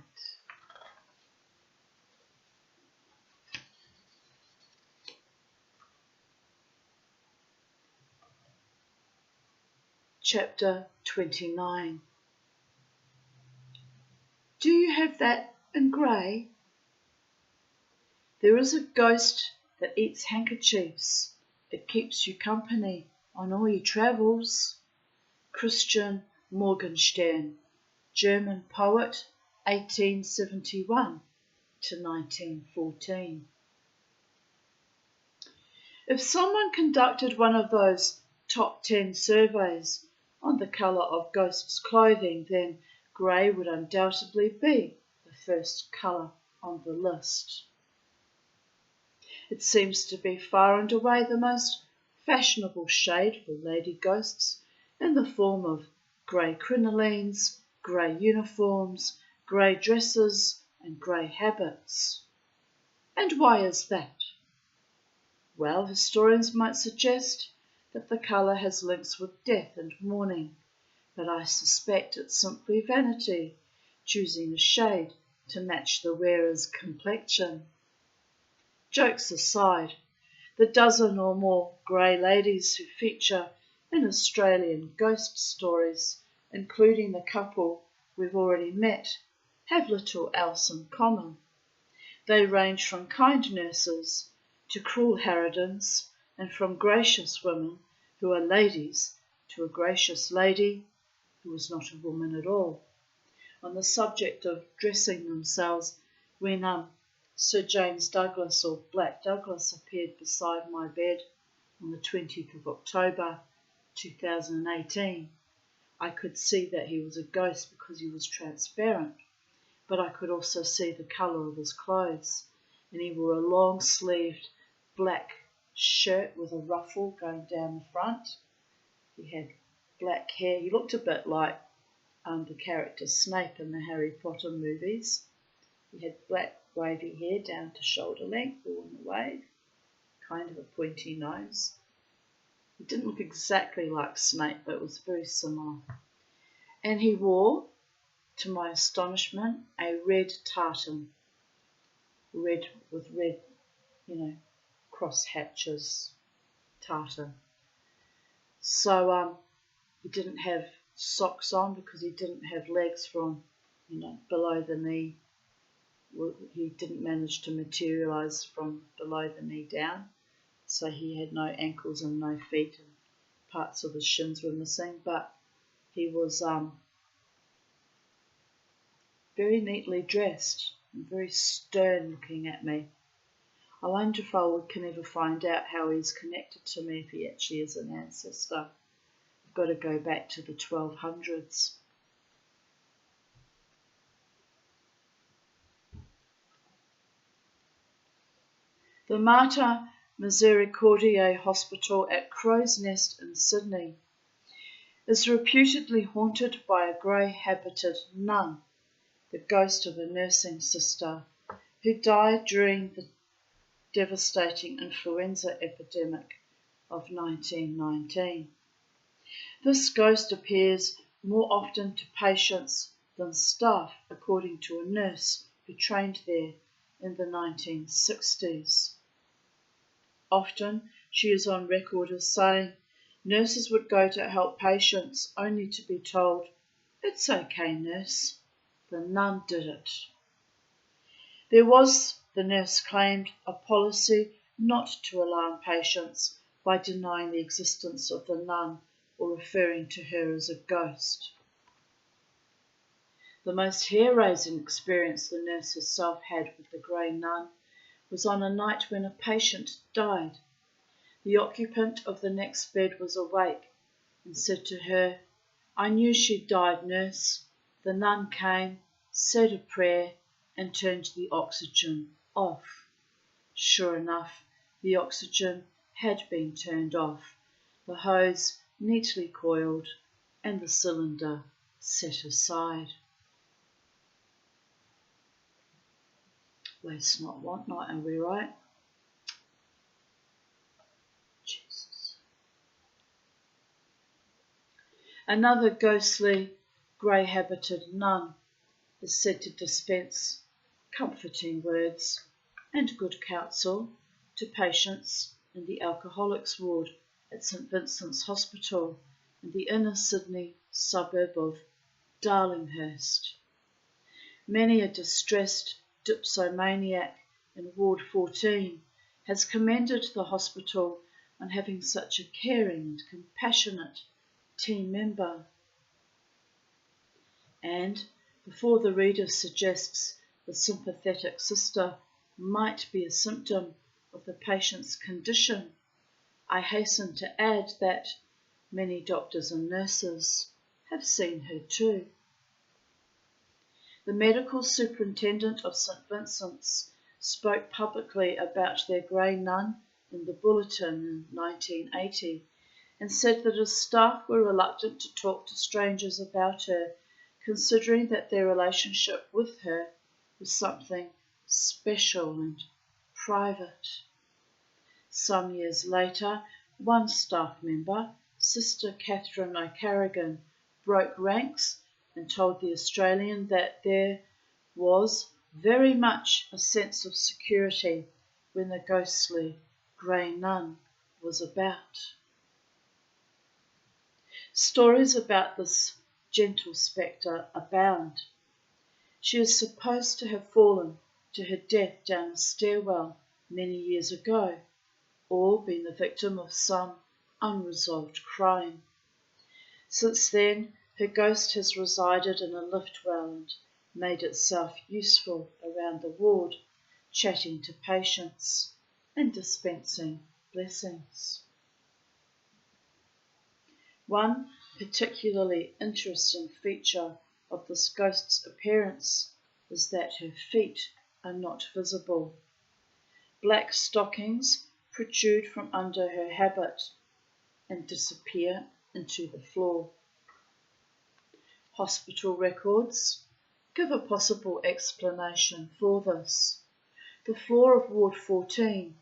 Chapter 29. Do you have that in grey? There is a ghost that eats handkerchiefs. It keeps you company on all your travels. Christian Morgenstern, German poet, 1871 to 1914. If someone conducted one of those top 10 surveys on the colour of ghosts' clothing, then grey would undoubtedly be the first colour on the list. It seems to be far and away the most fashionable shade for lady ghosts, in the form of grey crinolines, grey uniforms, grey dresses, and grey habits. And why is that? Well, historians might suggest that the colour has links with death and mourning, but I suspect it's simply vanity, choosing a shade to match the wearer's complexion. Jokes aside, the dozen or more grey ladies who feature in Australian ghost stories, including the couple we've already met, have little else in common. They range from kind nurses to cruel harridans, and from gracious women who are ladies to a gracious lady who was not a woman at all. On the subject of dressing themselves, when Sir James Douglas, or Black Douglas, appeared beside my bed on the 20th of October 2018, I could see that he was a ghost because he was transparent, but I could also see the colour of his clothes, and he wore a long-sleeved black shirt with a ruffle going down the front. He had black hair. He looked a bit like the character Snape in the Harry Potter movies. He had black wavy hair down to shoulder length, all in the wave, kind of a pointy nose. He didn't look exactly like Snape, but it was very similar. And he wore, to my astonishment, a red tartan, red with red, cross hatches tartan. So he didn't have socks on because he didn't have legs from, below the knee. He didn't manage to materialise from below the knee down. So he had no ankles and no feet, and parts of his shins were missing. But he was very neatly dressed and very stern looking at me. I wonder if I can ever find out how he's connected to me, if he actually is an ancestor. I've got to go back to the 1200s. The Mater Misericordiae Hospital at Crow's Nest in Sydney is reputedly haunted by a grey-habited nun, the ghost of a nursing sister, who died during the devastating influenza epidemic of 1919. This ghost appears more often to patients than staff, according to a nurse who trained there in the 1960s. Often she is on record as saying nurses would go to help patients only to be told, "It's okay, nurse, the nun did it." There was, the nurse claimed, a policy not to alarm patients by denying the existence of the nun or referring to her as a ghost. The most hair-raising experience the nurse herself had with the grey nun was on a night when a patient died. The occupant of the next bed was awake and said to her, "I knew she died, nurse." The nun came, said a prayer, and turned the oxygen off. Sure enough, the oxygen had been turned off, the hose neatly coiled, and the cylinder set aside. Waste not, want not, are we right? Jesus. Another ghostly, grey-habited nun is said to dispense comforting words and good counsel to patients in the alcoholics ward at St Vincent's Hospital in the inner Sydney suburb of Darlinghurst. Many a distressed dipsomaniac in Ward 14 has commended the hospital on having such a caring and compassionate team member. And before the reader suggests the sympathetic sister might be a symptom of the patient's condition, I hasten to add that many doctors and nurses have seen her too. The medical superintendent of St Vincent's spoke publicly about their grey nun in the Bulletin in 1980 and said that his staff were reluctant to talk to strangers about her, considering that their relationship with her was something special and private. Some years later, one staff member, Sister Catherine O'Carrigan, broke ranks and told the Australian that there was very much a sense of security when the ghostly grey nun was about. Stories about this gentle spectre abound. She is supposed to have fallen to her death down a stairwell many years ago, or been the victim of some unresolved crime. Since then, her ghost has resided in a lift well and made itself useful around the ward, chatting to patients and dispensing blessings. One particularly interesting feature of this ghost's appearance is that her feet are not visible. Black stockings protrude from under her habit and disappear into the floor. Hospital records give a possible explanation for this. The floor of Ward 14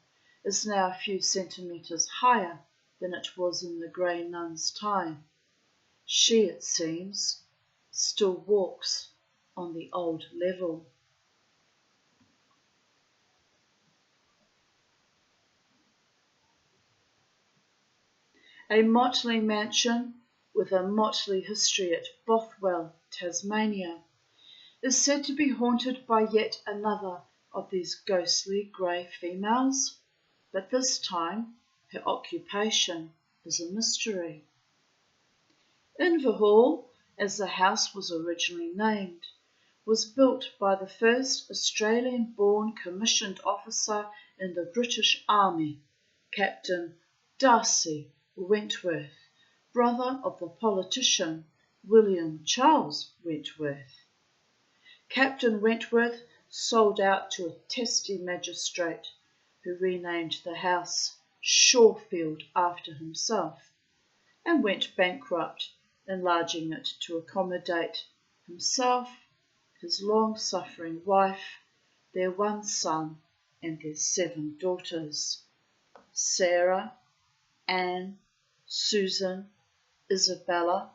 is now a few centimetres higher than it was in the grey nun's time. She, it seems, still walks on the old level. A motley mansion with a motley history at Bothwell, Tasmania, is said to be haunted by yet another of these ghostly grey females, but this time her occupation is a mystery. Inverhall, as the house was originally named, was built by the first Australian-born commissioned officer in the British Army, Captain Darcy Wentworth, brother of the politician William Charles Wentworth. Captain Wentworth sold out to a testy magistrate who renamed the house Shorefield after himself and went bankrupt, enlarging it to accommodate himself, his long-suffering wife, their one son and their 7 daughters, Sarah, Anne, Susan, Isabella,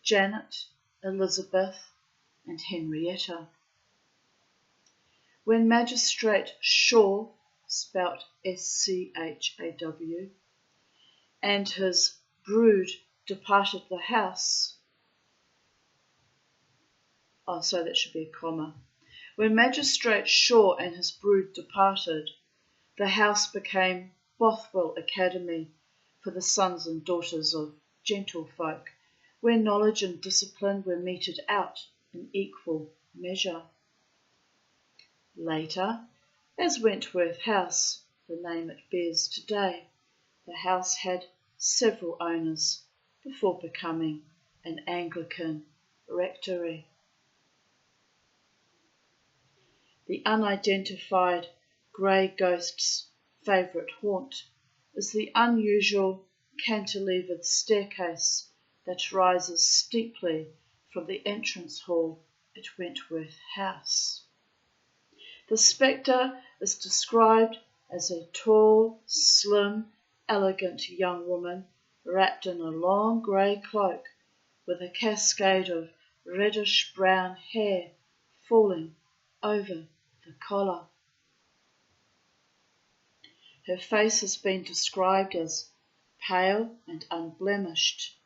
Janet, Elizabeth, and Henrietta. When Magistrate Shaw, spelt S-C-H-A-W, and his brood departed the house, that should be a comma. When Magistrate Shaw and his brood departed, the house became Bothwell Academy for the sons and daughters of gentlefolk, where knowledge and discipline were meted out in equal measure. Later, as Wentworth House, the name it bears today, the house had several owners before becoming an Anglican rectory. The unidentified grey ghost's favourite haunt is the unusual cantilevered staircase that rises steeply from the entrance hall at Wentworth House. The spectre is described as a tall, slim, elegant young woman wrapped in a long grey cloak with a cascade of reddish-brown hair falling over the collar. Her face has been described as pale and unblemished,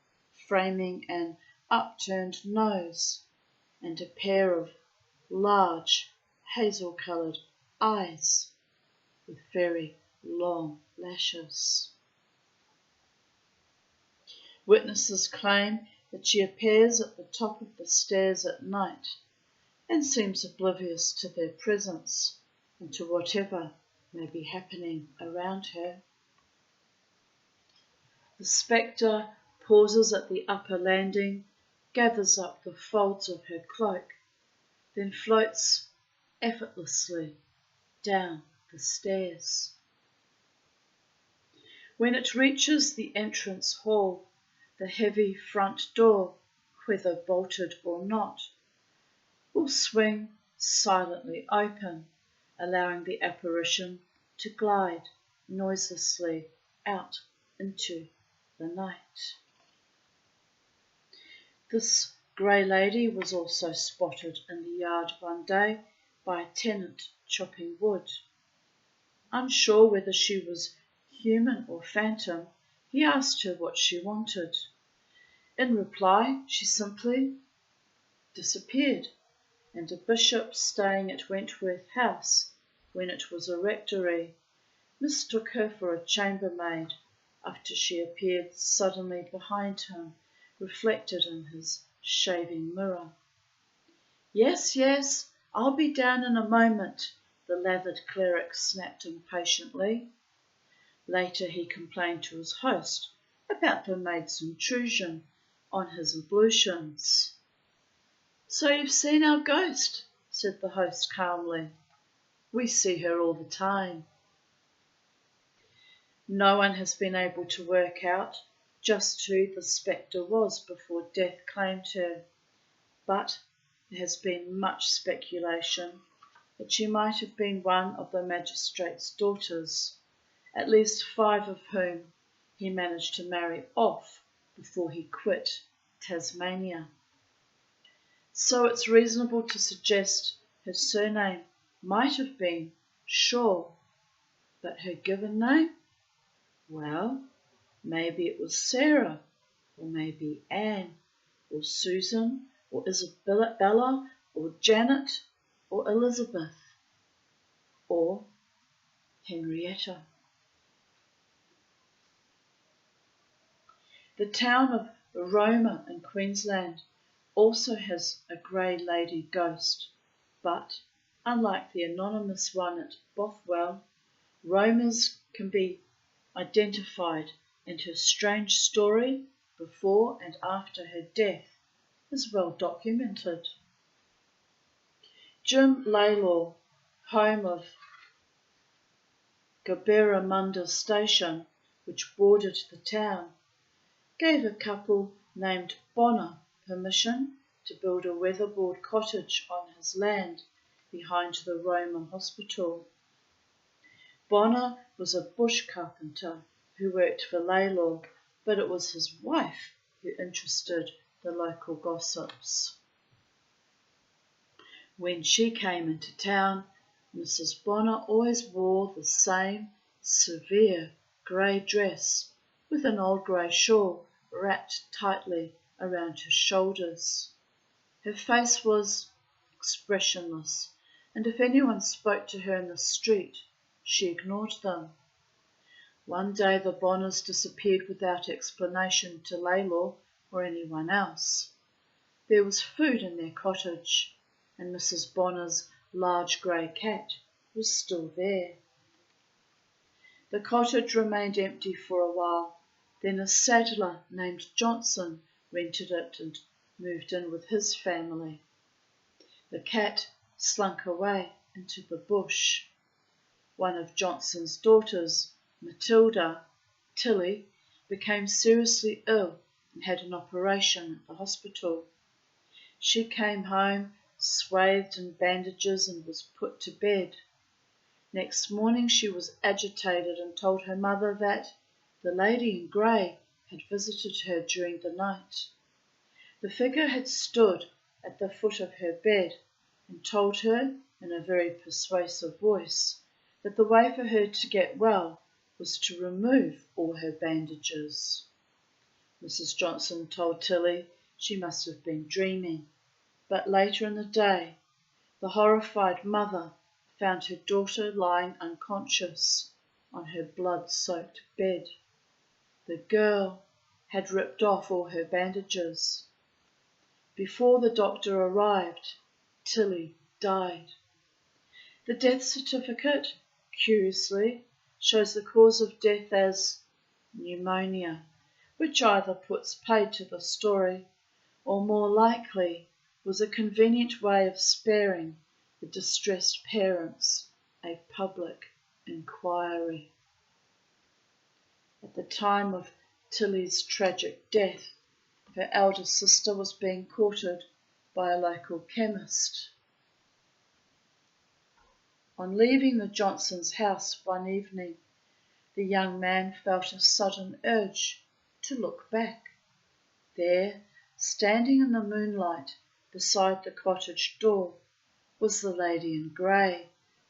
framing an upturned nose and a pair of large hazel-coloured eyes with very long lashes. Witnesses claim that she appears at the top of the stairs at night and seems oblivious to their presence and to whatever may be happening around her. The spectre pauses at the upper landing, gathers up the folds of her cloak, then floats effortlessly down the stairs. When it reaches the entrance hall, the heavy front door, whether bolted or not, will swing silently open, allowing the apparition to glide noiselessly out into the night. This grey lady was also spotted in the yard one day by a tenant chopping wood. Unsure whether she was human or phantom, he asked her what she wanted. In reply, she simply disappeared, and a bishop staying at Wentworth House when it was a rectory mistook her for a chambermaid after she appeared suddenly behind him, reflected in his shaving mirror. Yes, yes, I'll be down in a moment, the lathered cleric snapped impatiently. Later he complained to his host about the maid's intrusion on his ablutions. So you've seen our ghost, said the host calmly. We see her all the time. No one has been able to work out just who the spectre was before death claimed her, but there has been much speculation that she might have been one of the magistrate's daughters, at least 5 of whom he managed to marry off before he quit Tasmania. So it's reasonable to suggest her surname might have been Shaw, but her given name? Well, maybe it was Sarah, or maybe Anne, or Susan, or Isabella, or Janet, or Elizabeth, or Henrietta. The town of Roma in Queensland also has a grey lady ghost, but unlike the anonymous one at Bothwell, Roma's can be identified, and her strange story before and after her death is well documented. Jim Laylaw, home of Gaberramunda Station, which bordered the town, gave a couple named Bonner permission to build a weatherboard cottage on his land behind the Roma Hospital. Bonner was a bush carpenter who worked for Laylaw, but it was his wife who interested the local gossips. When she came into town, Mrs. Bonner always wore the same severe grey dress with an old grey shawl wrapped tightly around her shoulders. Her face was expressionless, and if anyone spoke to her in the street, she ignored them. One day the Bonners disappeared without explanation to Laylaw or anyone else. There was food in their cottage, and Mrs. Bonner's large grey cat was still there. The cottage remained empty for a while. Then a saddler named Johnson rented it and moved in with his family. The cat slunk away into the bush. One of Johnson's daughters, Matilda, Tilly, became seriously ill and had an operation at the hospital. She came home, swathed in bandages, and was put to bed. Next morning she was agitated and told her mother that the lady in grey had visited her during the night. The figure had stood at the foot of her bed and told her, in a very persuasive voice, that the way for her to get well was to remove all her bandages. Mrs. Johnson told Tilly she must have been dreaming, but later in the day the horrified mother found her daughter lying unconscious on her blood-soaked bed. The girl had ripped off all her bandages. Before the doctor arrived, Tilly died. The death certificate, curiously, shows the cause of death as pneumonia, which either puts paid to the story or, more likely, was a convenient way of sparing the distressed parents a public inquiry. At the time of Tilly's tragic death, her elder sister was being courted by a local chemist. On leaving the Johnsons' house one evening, the young man felt a sudden urge to look back. There, standing in the moonlight beside the cottage door, was the lady in grey,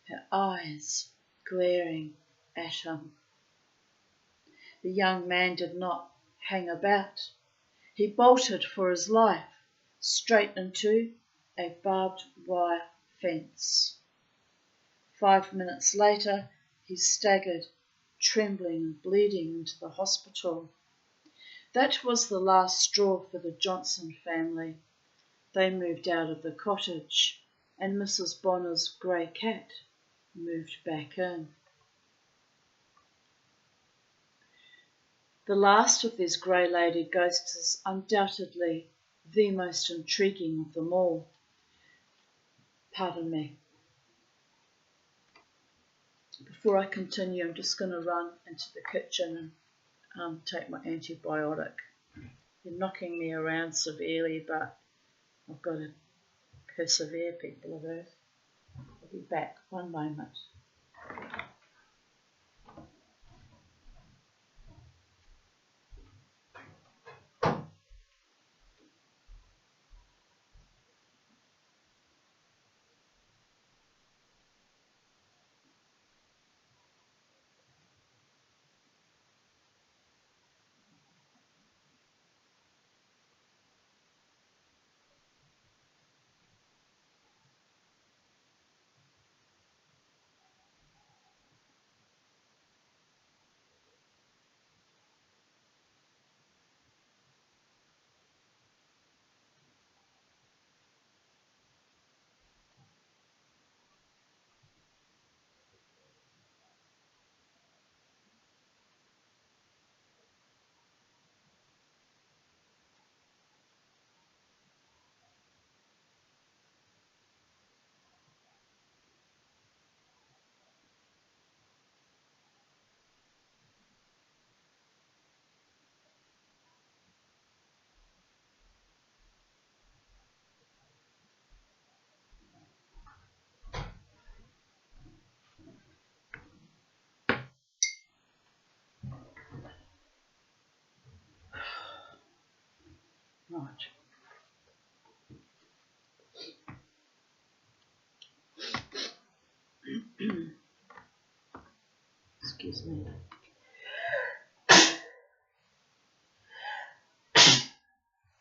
her eyes glaring at him. The young man did not hang about. He bolted for his life straight into a barbed wire fence. 5 minutes later, he staggered, trembling and bleeding, into the hospital. That was the last straw for the Johnson family. They moved out of the cottage, and Mrs. Bonner's grey cat moved back in. The last of these grey lady ghosts is undoubtedly the most intriguing of them all. Pardon me. Before I continue, I'm just going to run into the kitchen and take my antibiotic. They're knocking me around severely, but I've got to persevere, people of Earth. I'll be back. One moment. Right. Excuse me.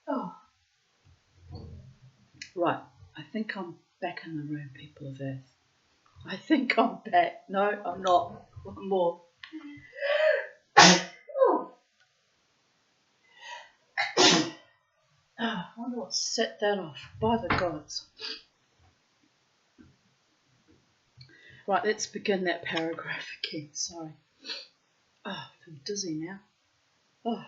Oh. Right. I think I'm back in the room, people of Earth. I think I'm back. No, I'm not. One more. Oh, wonder what set that off. By the gods. Right, let's begin that paragraph again. Sorry. Oh, I feel dizzy now. Oh.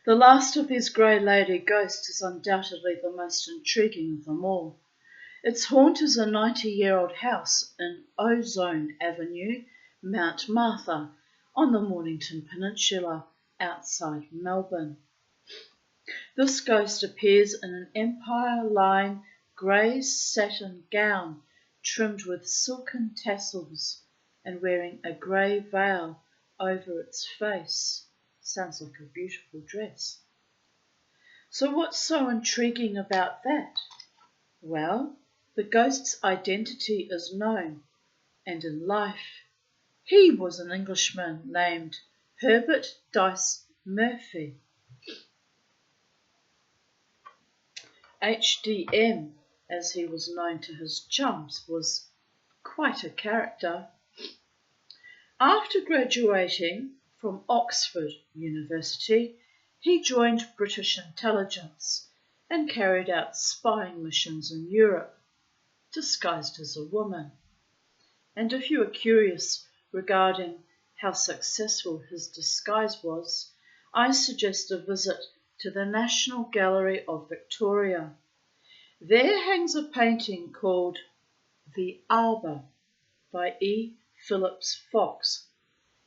The last of these grey lady ghosts is undoubtedly the most intriguing of them all. Its haunt is a 90-year-old house in Ozone Avenue, Mount Martha, on the Mornington Peninsula, outside Melbourne. This ghost appears in an Empire Line grey satin gown trimmed with silken tassels and wearing a grey veil over its face. Sounds like a beautiful dress. So what's so intriguing about that? Well, the ghost's identity is known, and in life, he was an Englishman named Herbert Dice Murphy. HDM, as he was known to his chums, was quite a character. After graduating from Oxford University, he joined British intelligence and carried out spying missions in Europe, disguised as a woman. And if you are curious regarding how successful his disguise was, I suggest a visit to the National Gallery of Victoria. There hangs a painting called The Arbour by E. Phillips Fox,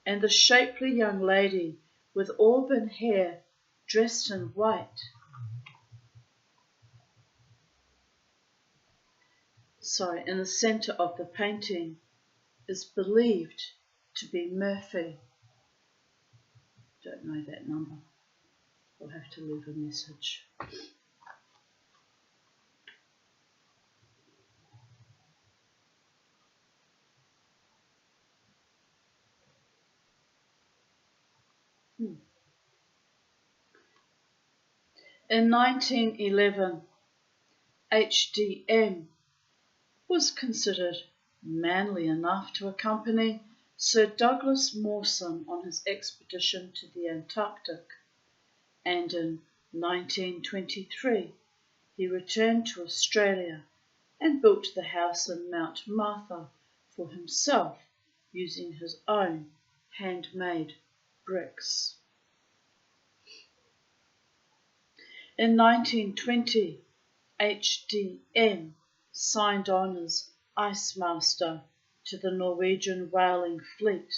and the shapely young lady with auburn hair dressed in white. In the centre of the painting is believed to be Murphy. Don't know that number. I'll have to leave a message. In 1911, HDM was considered manly enough to accompany Sir Douglas Mawson on his expedition to the Antarctic, and in 1923 he returned to Australia and built the house in Mount Martha for himself using his own handmade bricks. In 1920, HDM signed on as ice master to the Norwegian whaling fleet,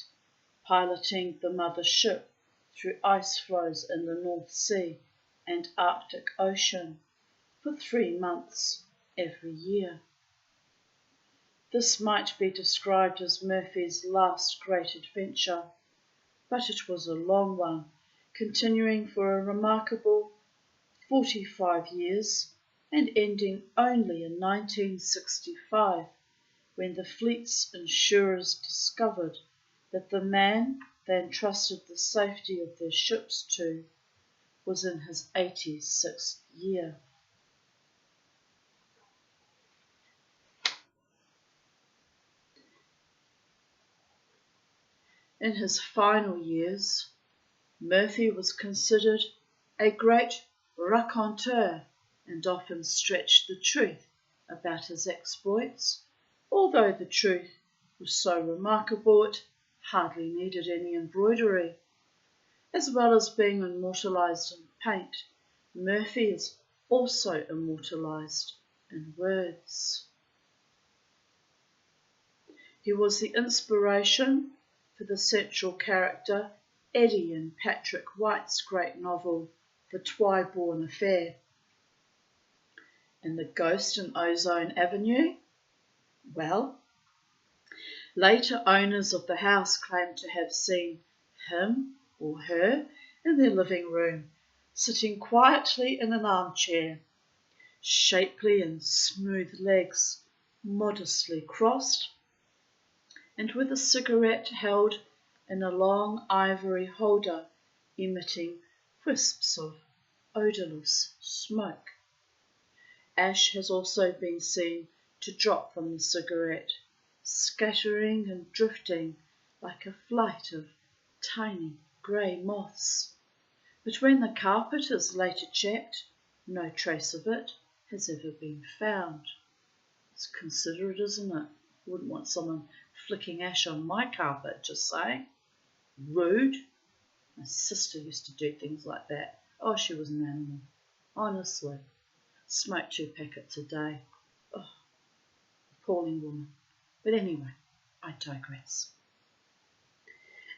piloting the mother ship through ice floes in the North Sea and Arctic Ocean for 3 months every year. This might be described as Murphy's last great adventure, but it was a long one, continuing for a remarkable 45 years and ending only in 1965, when the fleet's insurers discovered that the man they entrusted the safety of their ships to was in his 86th year. In his final years, Murphy was considered a great raconteur and often stretched the truth about his exploits, although the truth was so remarkable it hardly needed any embroidery. As well as being immortalised in paint, Murphy is also immortalised in words. He was the inspiration for the central character Eddie in Patrick White's great novel, The Twyborn Affair. And the ghost in Ozone Avenue? Well, later owners of the house claimed to have seen him or her in their living room, sitting quietly in an armchair, shapely and smooth legs modestly crossed, and with a cigarette held in a long ivory holder emitting wisps of odourless smoke. Ash has also been seen to drop from the cigarette, scattering and drifting like a flight of tiny grey moths, But when the carpet is later checked, no trace of it has ever been found. It's considerate, isn't it? Wouldn't want someone flicking ash on my carpet, just saying. Rude. My sister used to do things like that. Oh, she was an animal. Honestly. Smoked 2 packets a day. Oh, appalling woman. But anyway, I digress.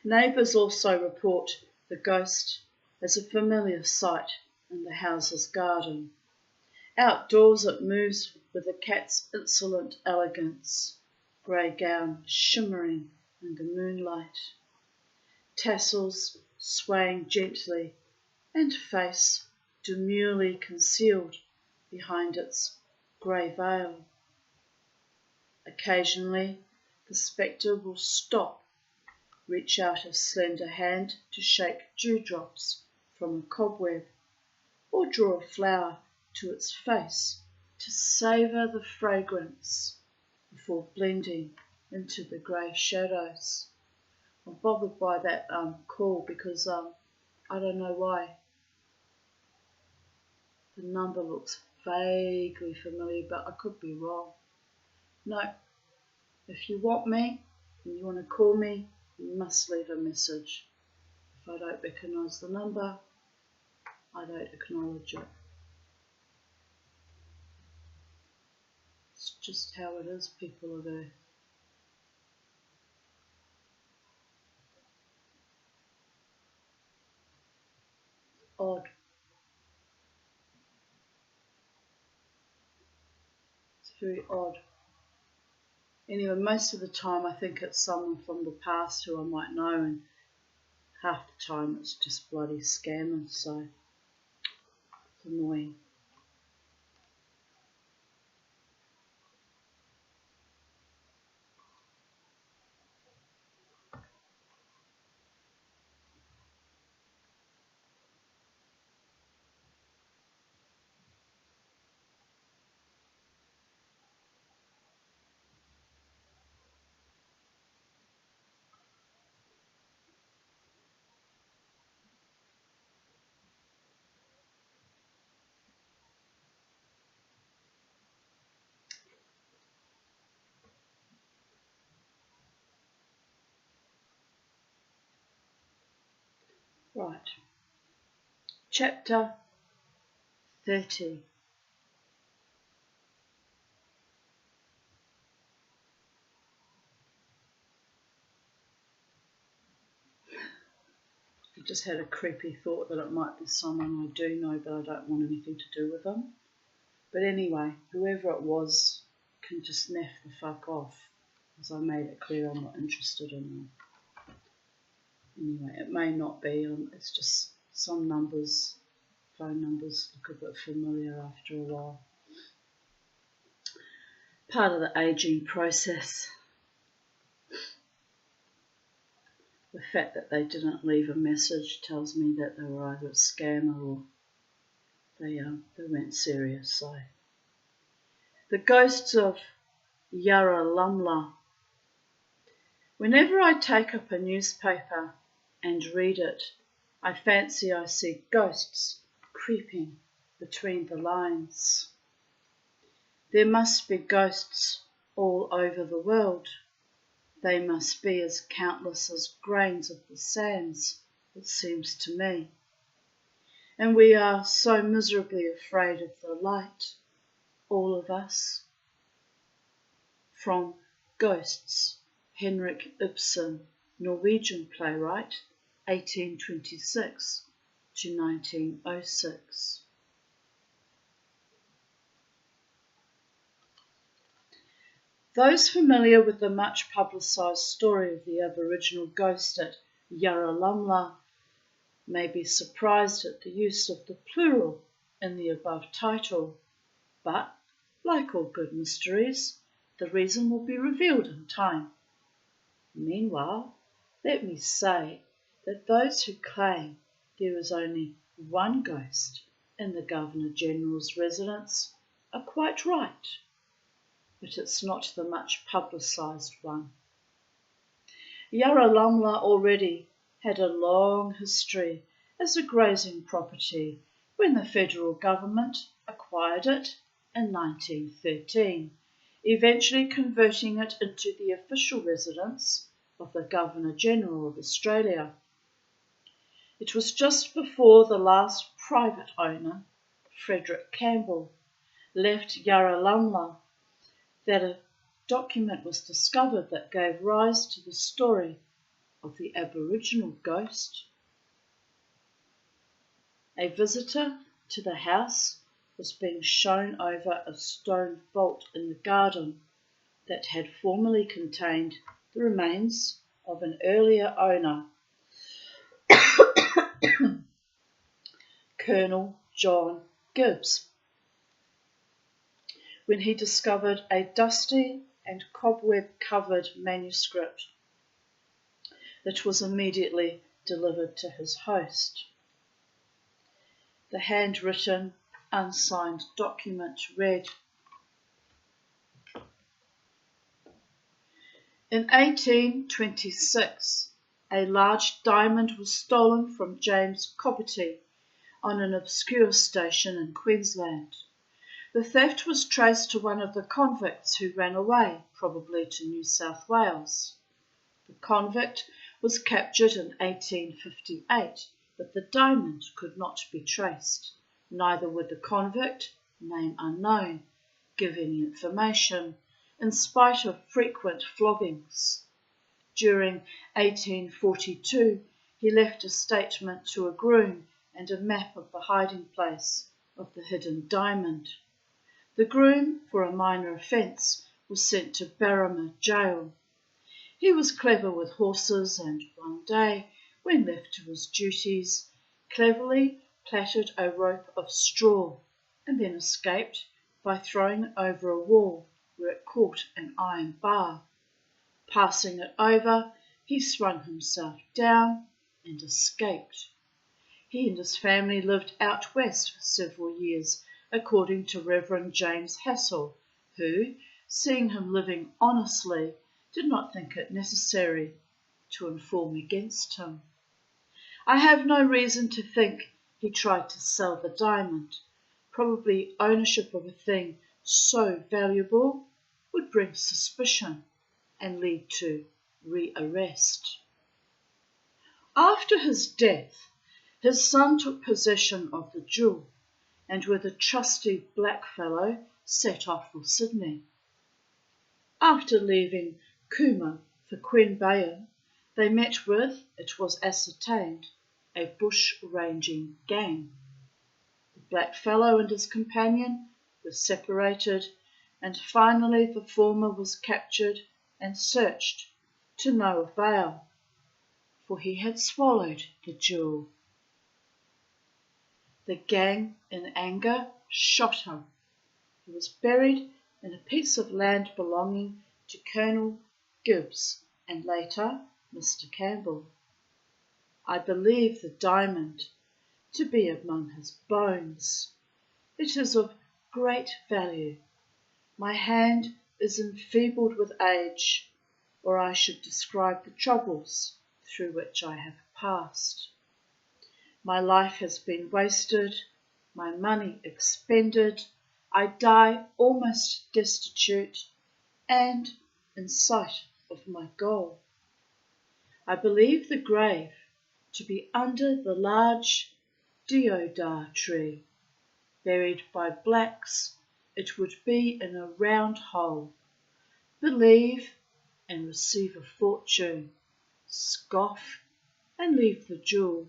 Neighbours also report the ghost as a familiar sight in the house's garden. Outdoors it moves with a cat's insolent elegance, grey gown shimmering in the moonlight, tassels swaying gently, and face demurely concealed behind its grey veil. Occasionally the spectre will stop, reach out a slender hand to shake dewdrops from a cobweb, or draw a flower to its face to savour the fragrance before blending into the grey shadows. I'm bothered by that call because I don't know why. The number looks vaguely familiar, but I could be wrong. No, if you want me and you want to call me, you must leave a message. If I don't recognise the number, I don't acknowledge it. It's just how it is, people of Earth. Odd. It's very odd. Anyway, most of the time I think it's someone from the past who I might know, and half the time it's just bloody scammers, so it's annoying. Right. Chapter 30. I just had a creepy thought that it might be someone I do know, but I don't want anything to do with them. But anyway, whoever it was can just naff the fuck off, as I made it clear I'm not interested in them. Anyway, it may not be, it's just some numbers, phone numbers, look a bit familiar after a while. Part of the ageing process. The fact that they didn't leave a message tells me that they were either a scammer or they weren't serious. So, the ghosts of Yarralumla. Whenever I take up a newspaper and read it, I fancy I see ghosts creeping between the lines. There must be ghosts all over the world. They must be as countless as grains of the sands, it seems to me. And we are so miserably afraid of the light, all of us. From Ghosts, Henrik Ibsen, Norwegian playwright, 1826 to 1906. Those familiar with the much publicised story of the Aboriginal ghost at Yarralumla may be surprised at the use of the plural in the above title, but, like all good mysteries, the reason will be revealed in time. Meanwhile, let me say that those who claim there is only one ghost in the Governor-General's residence are quite right, but it's not the much publicised one. Yarralumla already had a long history as a grazing property when the federal government acquired it in 1913, eventually converting it into the official residence of the Governor-General of Australia. It was just before the last private owner, Frederick Campbell, left Yarralumla that a document was discovered that gave rise to the story of the Aboriginal ghost. A visitor to the house was being shown over a stone vault in the garden that had formerly contained the remains of an earlier owner, Colonel John Gibbs, when he discovered a dusty and cobweb-covered manuscript that was immediately delivered to his host. The handwritten, unsigned document read, "In 1826, a large diamond was stolen from James Cobbetty on an obscure station in Queensland. The theft was traced to one of the convicts who ran away, probably to New South Wales. The convict was captured in 1858, but the diamond could not be traced. Neither would the convict, name unknown, give any information, in spite of frequent floggings. During 1842, he left a statement to a groom and a map of the hiding place of the hidden diamond. The groom, for a minor offence, was sent to Berrima jail. He was clever with horses and one day, when left to his duties, cleverly plaited a rope of straw and then escaped by throwing it over a wall where it caught an iron bar. Passing it over, he swung himself down and escaped. He and his family lived out west for several years, according to Reverend James Hassell, who, seeing him living honestly, did not think it necessary to inform against him. I have no reason to think he tried to sell the diamond. Probably ownership of a thing so valuable would bring suspicion and lead to rearrest. After his death, his son took possession of the jewel and with a trusty blackfellow set off for Sydney. After leaving Cooma for Queanbeyan, they met with, it was ascertained, a bush-ranging gang. The blackfellow and his companion were separated, and finally the former was captured and searched to no avail, for he had swallowed the jewel. The gang, in anger, shot him. He was buried in a piece of land belonging to Colonel Gibbs and later Mr. Campbell. I believe the diamond to be among his bones. It is of great value. My hand is enfeebled with age, or I should describe the troubles through which I have passed. My life has been wasted, my money expended, I die almost destitute and in sight of my goal. I believe the grave to be under the large deodar tree. Buried by blacks, it would be in a round hole. Believe and receive a fortune. Scoff and leave the jewel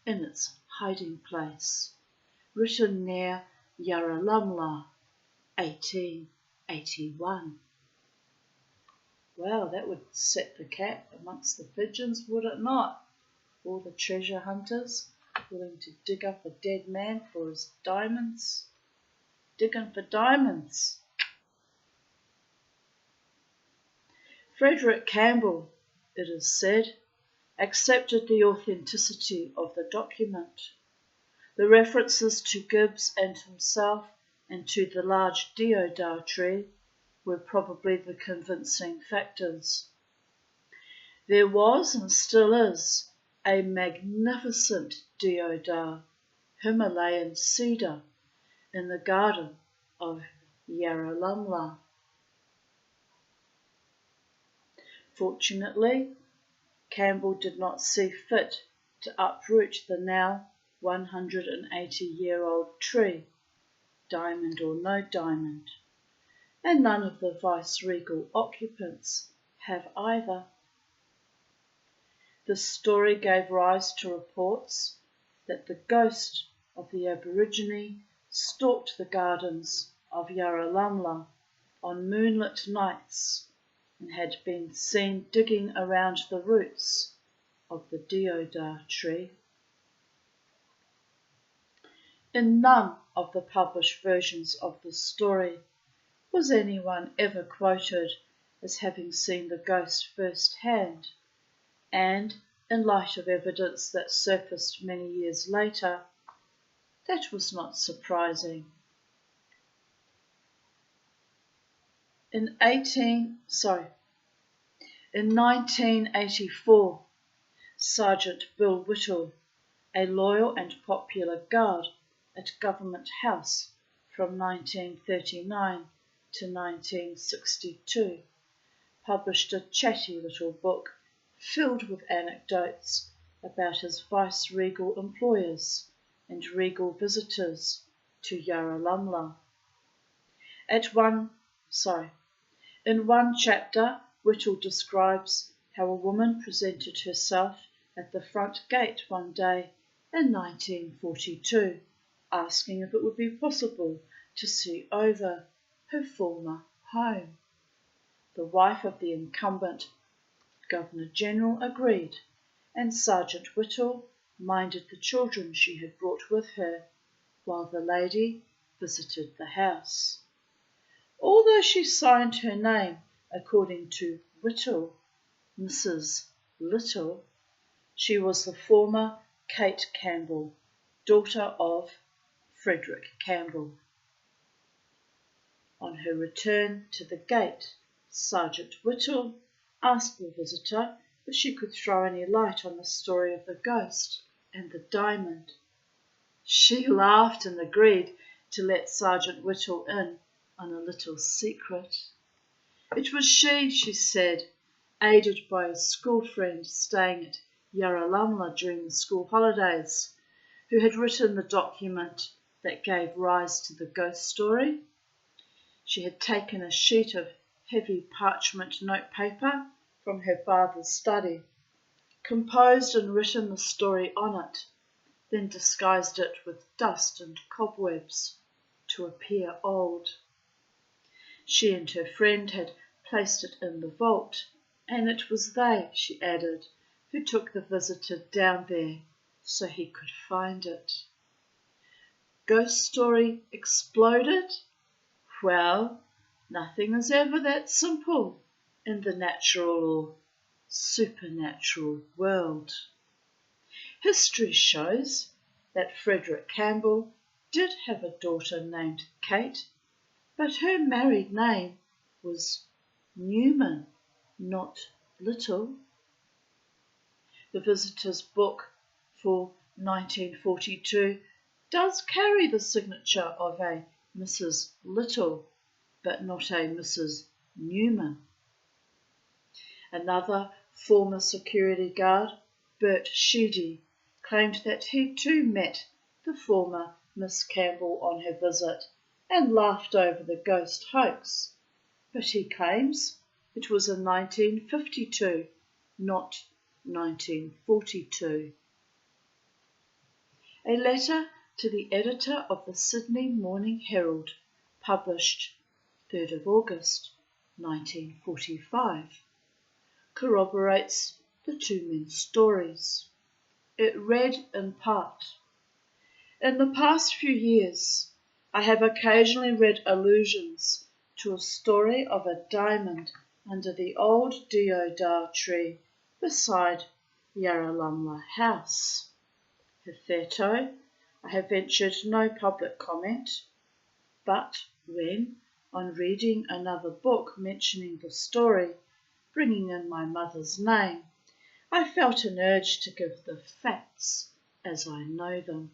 in its hiding place. Written near Yarralumla, 1881. Well, that would set the cat amongst the pigeons, would it not? All the treasure hunters willing to dig up a dead man for his diamonds. Digging for diamonds. Frederick Campbell, it is said, accepted the authenticity of the document. The references to Gibbs and himself and to the large deodar tree were probably the convincing factors. There was and still is a magnificent deodar Himalayan cedar in the garden of Yarralummla. Fortunately, Campbell did not see fit to uproot the now 180-year-old tree, diamond or no diamond, and none of the viceregal occupants have either. The story gave rise to reports that the ghost of the Aborigine stalked the gardens of Yarralummla on moonlit nights and had been seen digging around the roots of the deodar tree. In none of the published versions of the story was anyone ever quoted as having seen the ghost firsthand, and in light of evidence that surfaced many years later, that was not surprising. In 1984, Sergeant Bill Whittle, a loyal and popular guard at Government House from 1939 to 1962, published a chatty little book filled with anecdotes about his vice-regal employers and regal visitors to Yarralummla. In one chapter, Whittle describes how a woman presented herself at the front gate one day in 1942, asking if it would be possible to see over her former home. The wife of the incumbent Governor-General agreed, and Sergeant Whittle minded the children she had brought with her while the lady visited the house. Although she signed her name according to Whittle, Mrs. Little, she was the former Kate Campbell, daughter of Frederick Campbell. On her return to the gate, Sergeant Whittle asked the visitor if she could throw any light on the story of the ghost and the diamond. She laughed and agreed to let Sergeant Whittle in on a little secret. It was she said, aided by a school friend staying at Yarralummla during the school holidays, who had written the document that gave rise to the ghost story. She had taken a sheet of heavy parchment notepaper from her father's study, composed and written the story on it, then disguised it with dust and cobwebs to appear old. She and her friend had placed it in the vault, and it was they, she added, who took the visitor down there so he could find it. Ghost story exploded? Well, nothing is ever that simple in the natural or supernatural world. History shows that Frederick Campbell did have a daughter named Kate, but her married name was Newman, not Little. The visitor's book for 1942 does carry the signature of a Mrs. Little, but not a Mrs. Newman. Another former security guard, Bert Sheedy, claimed that he too met the former Miss Campbell on her visit and laughed over the ghost hoax, but he claims it was in 1952, not 1942. A letter to the editor of the Sydney Morning Herald, published 3rd of August 1945, corroborates the two men's stories. It read in part, "In the past few years, I have occasionally read allusions to a story of a diamond under the old deodar tree beside Yarralummla House. Hitherto, I have ventured no public comment, but when, on reading another book mentioning the story, bringing in my mother's name, I felt an urge to give the facts as I know them.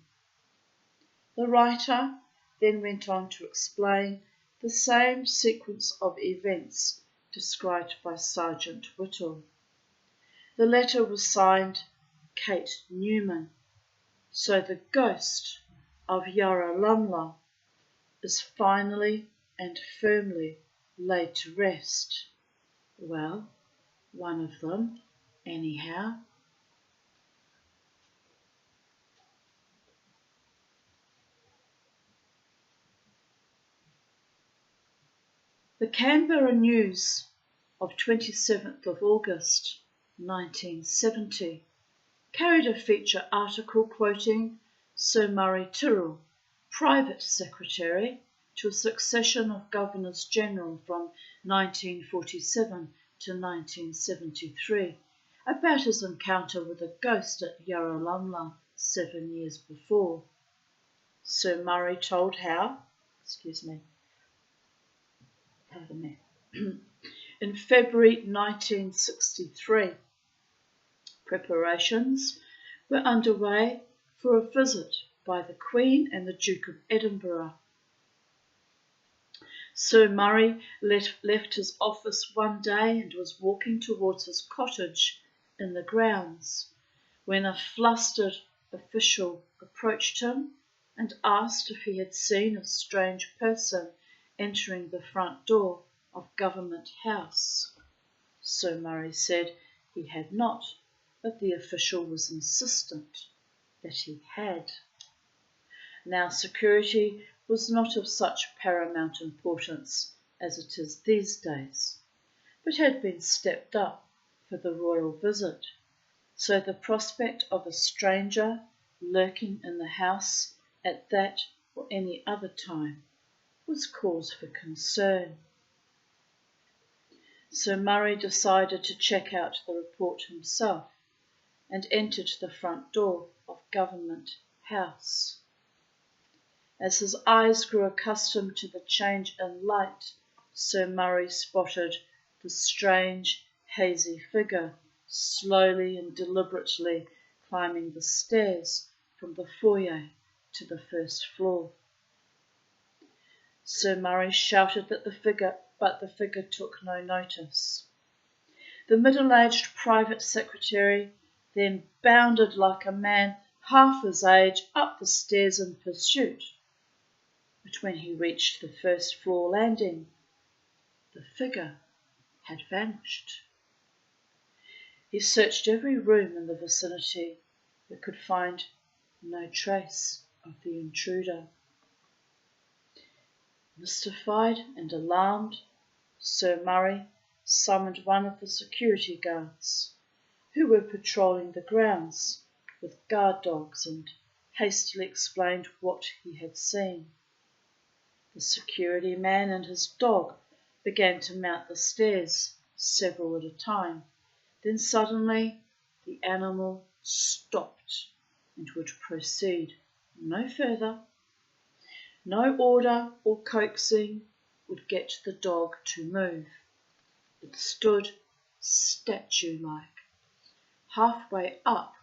The writer then went on to explain the same sequence of events described by Sergeant Whittle. The letter was signed Kate Newman, so the ghost of Yarralumla is finally and firmly laid to rest. Well, one of them, anyhow. The Canberra News of 27th of August 1970 carried a feature article quoting Sir Murray Tyrrell, private secretary to a succession of governors-general from 1947 to 1973, about his encounter with a ghost at Yarralumla 7 years before. Sir Murray told how, in February 1963, preparations were underway for a visit by the Queen and the Duke of Edinburgh. Sir Murray left his office one day and was walking towards his cottage in the grounds when a flustered official approached him and asked if he had seen a strange person entering the front door of Government House. Sir Murray said he had not, but the official was insistent that he had. Now, security was not of such paramount importance as it is these days, but had been stepped up for the royal visit, so the prospect of a stranger lurking in the house at that or any other time was cause for concern. Sir Murray decided to check out the report himself and entered the front door of Government House. As his eyes grew accustomed to the change in light, Sir Murray spotted the strange, hazy figure slowly and deliberately climbing the stairs from the foyer to the first floor. Sir Murray shouted at the figure, but the figure took no notice. The middle-aged private secretary then bounded like a man half his age up the stairs in pursuit. But when he reached the first floor landing, the figure had vanished. He searched every room in the vicinity, but could find no trace of the intruder. Mystified and alarmed, Sir Murray summoned one of the security guards, who were patrolling the grounds with guard dogs, and hastily explained what he had seen. The security man and his dog began to mount the stairs, several at a time. Then suddenly the animal stopped and would proceed no further. No order or coaxing would get the dog to move. It stood statue-like, halfway up,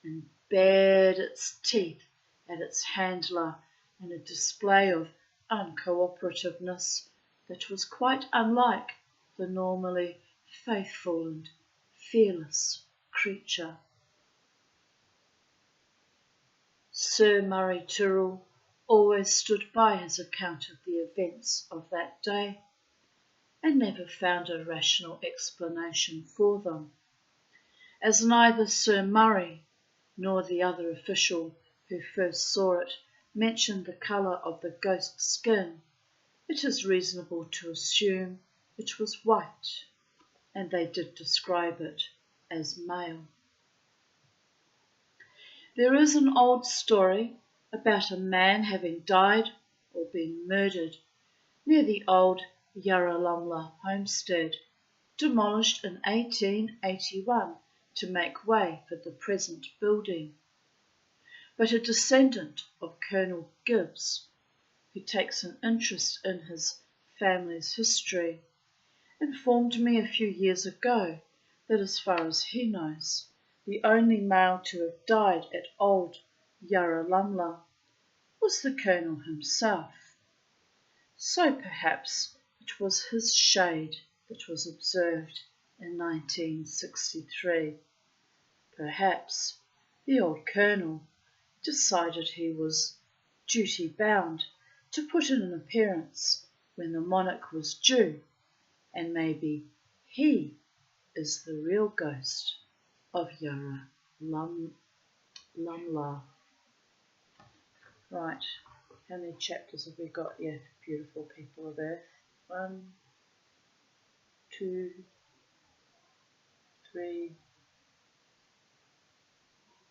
and bared its teeth at its handler in a display of uncooperativeness that was quite unlike the normally faithful and fearless creature. Sir Murray Tyrrell always stood by his account of the events of that day and never found a rational explanation for them. As neither Sir Murray nor the other official who first saw it mentioned the colour of the ghost's skin, it is reasonable to assume it was white, and they did describe it as male. There is an old story about a man having died or been murdered near the old Yarralumla homestead, demolished in 1881 to make way for the present building. But a descendant of Colonel Gibbs, who takes an interest in his family's history, informed me a few years ago that as far as he knows, the only male to have died at old Yarralumla, was the Colonel himself. So perhaps it was his shade that was observed in 1963. Perhaps the old Colonel decided he was duty-bound to put in an appearance when the monarch was due, and maybe he is the real ghost of Yarralumla. Right, how many chapters have we got here, beautiful people of Earth? 1, 2, 3,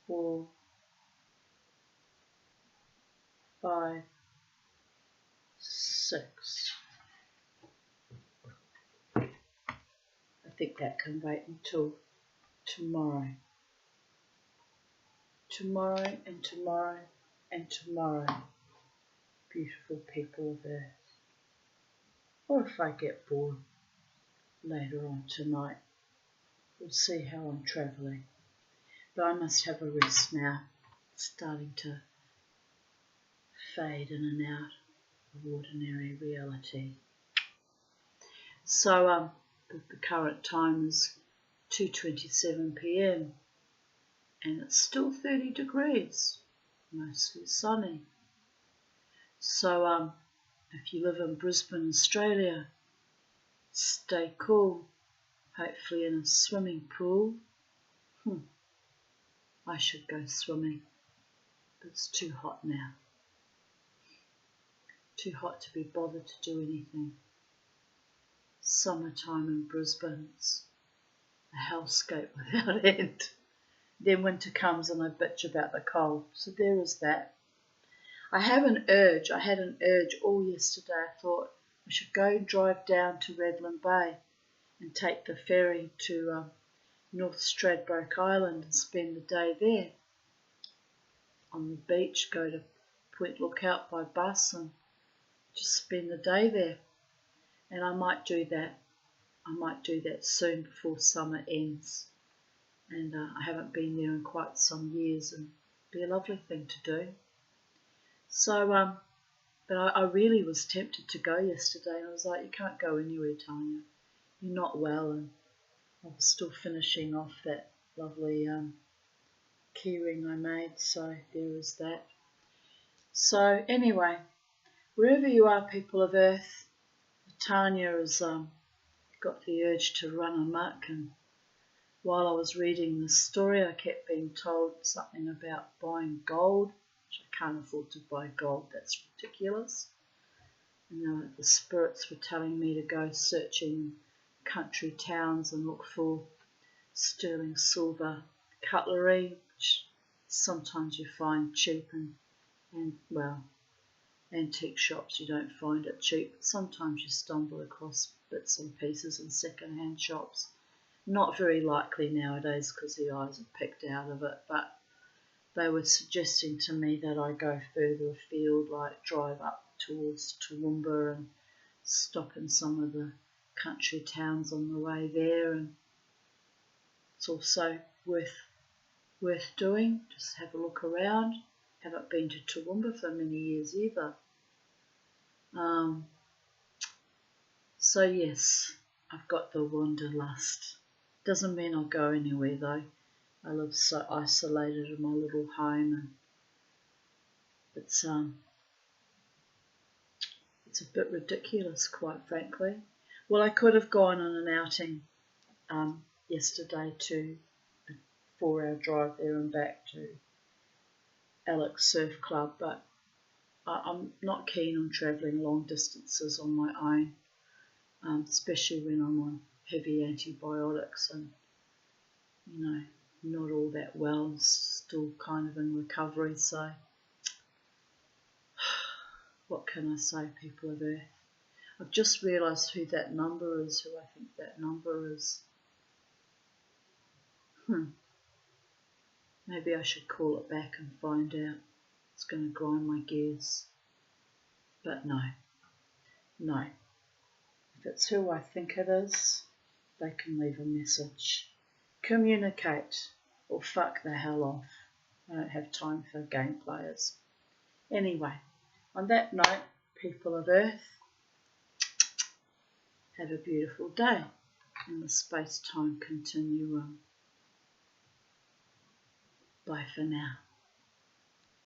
4, 5, 6. I think that can wait until tomorrow. Tomorrow and tomorrow and tomorrow, beautiful people of Earth. Or if I get bored later on tonight, we'll see how I'm travelling. But I must have a rest now. It's starting to fade in and out of ordinary reality. So the current time is 2:27 p.m. and it's still 30 degrees, mostly sunny. So if you live in Brisbane, Australia, stay cool, hopefully in a swimming pool. I should go swimming, but it's too hot now. Too hot to be bothered to do anything. Summertime in Brisbane, it's a hellscape without end. Then winter comes and I bitch about the cold. So there is that. I had an urge all yesterday. I thought I should go drive down to Redland Bay and take the ferry to North Stradbroke Island and spend the day there on the beach, go to Point Lookout by bus and just spend the day there. And I might do that. I might do that soon before summer ends. And I haven't been there in quite some years, and it'd be a lovely thing to do. So, but I really was tempted to go yesterday, and I was like, you can't go anywhere, Tanya. You're not well, and I was still finishing off that lovely keyring I made, so there was that. So anyway, wherever you are, people of Earth, Tanya has got the urge to run amok, and while I was reading this story, I kept being told something about buying gold, which I can't afford to buy gold, that's ridiculous. And the spirits were telling me to go searching country towns and look for sterling silver cutlery, which sometimes you find cheap and well, antique shops you don't find it cheap. Sometimes you stumble across bits and pieces in second-hand shops. Not very likely nowadays because the eyes are picked out of it, but they were suggesting to me that I go further afield, like drive up towards Toowoomba and stop in some of the country towns on the way there, and it's also worth doing. Just have a look around. Haven't been to Toowoomba for many years either. So yes, I've got the wanderlust. Doesn't mean I'll go anywhere though. I live so isolated in my little home, and it's a bit ridiculous, quite frankly. Well, I could have gone on an outing yesterday to a 4-hour drive there and back to Alex Surf Club, but I'm not keen on travelling long distances on my own, especially when I'm on heavy antibiotics and, you know, not all that well, still kind of in recovery. So what can I say, people of Earth? I've just realised who that number is, who I think that number is. Maybe I should call it back and find out. It's going to grind my gears. But no. If it's who I think it is, they can leave a message. Communicate. or fuck the hell off. I don't have time for game players. Anyway, on that note, people of Earth, have a beautiful day in the space-time continuum. Bye for now.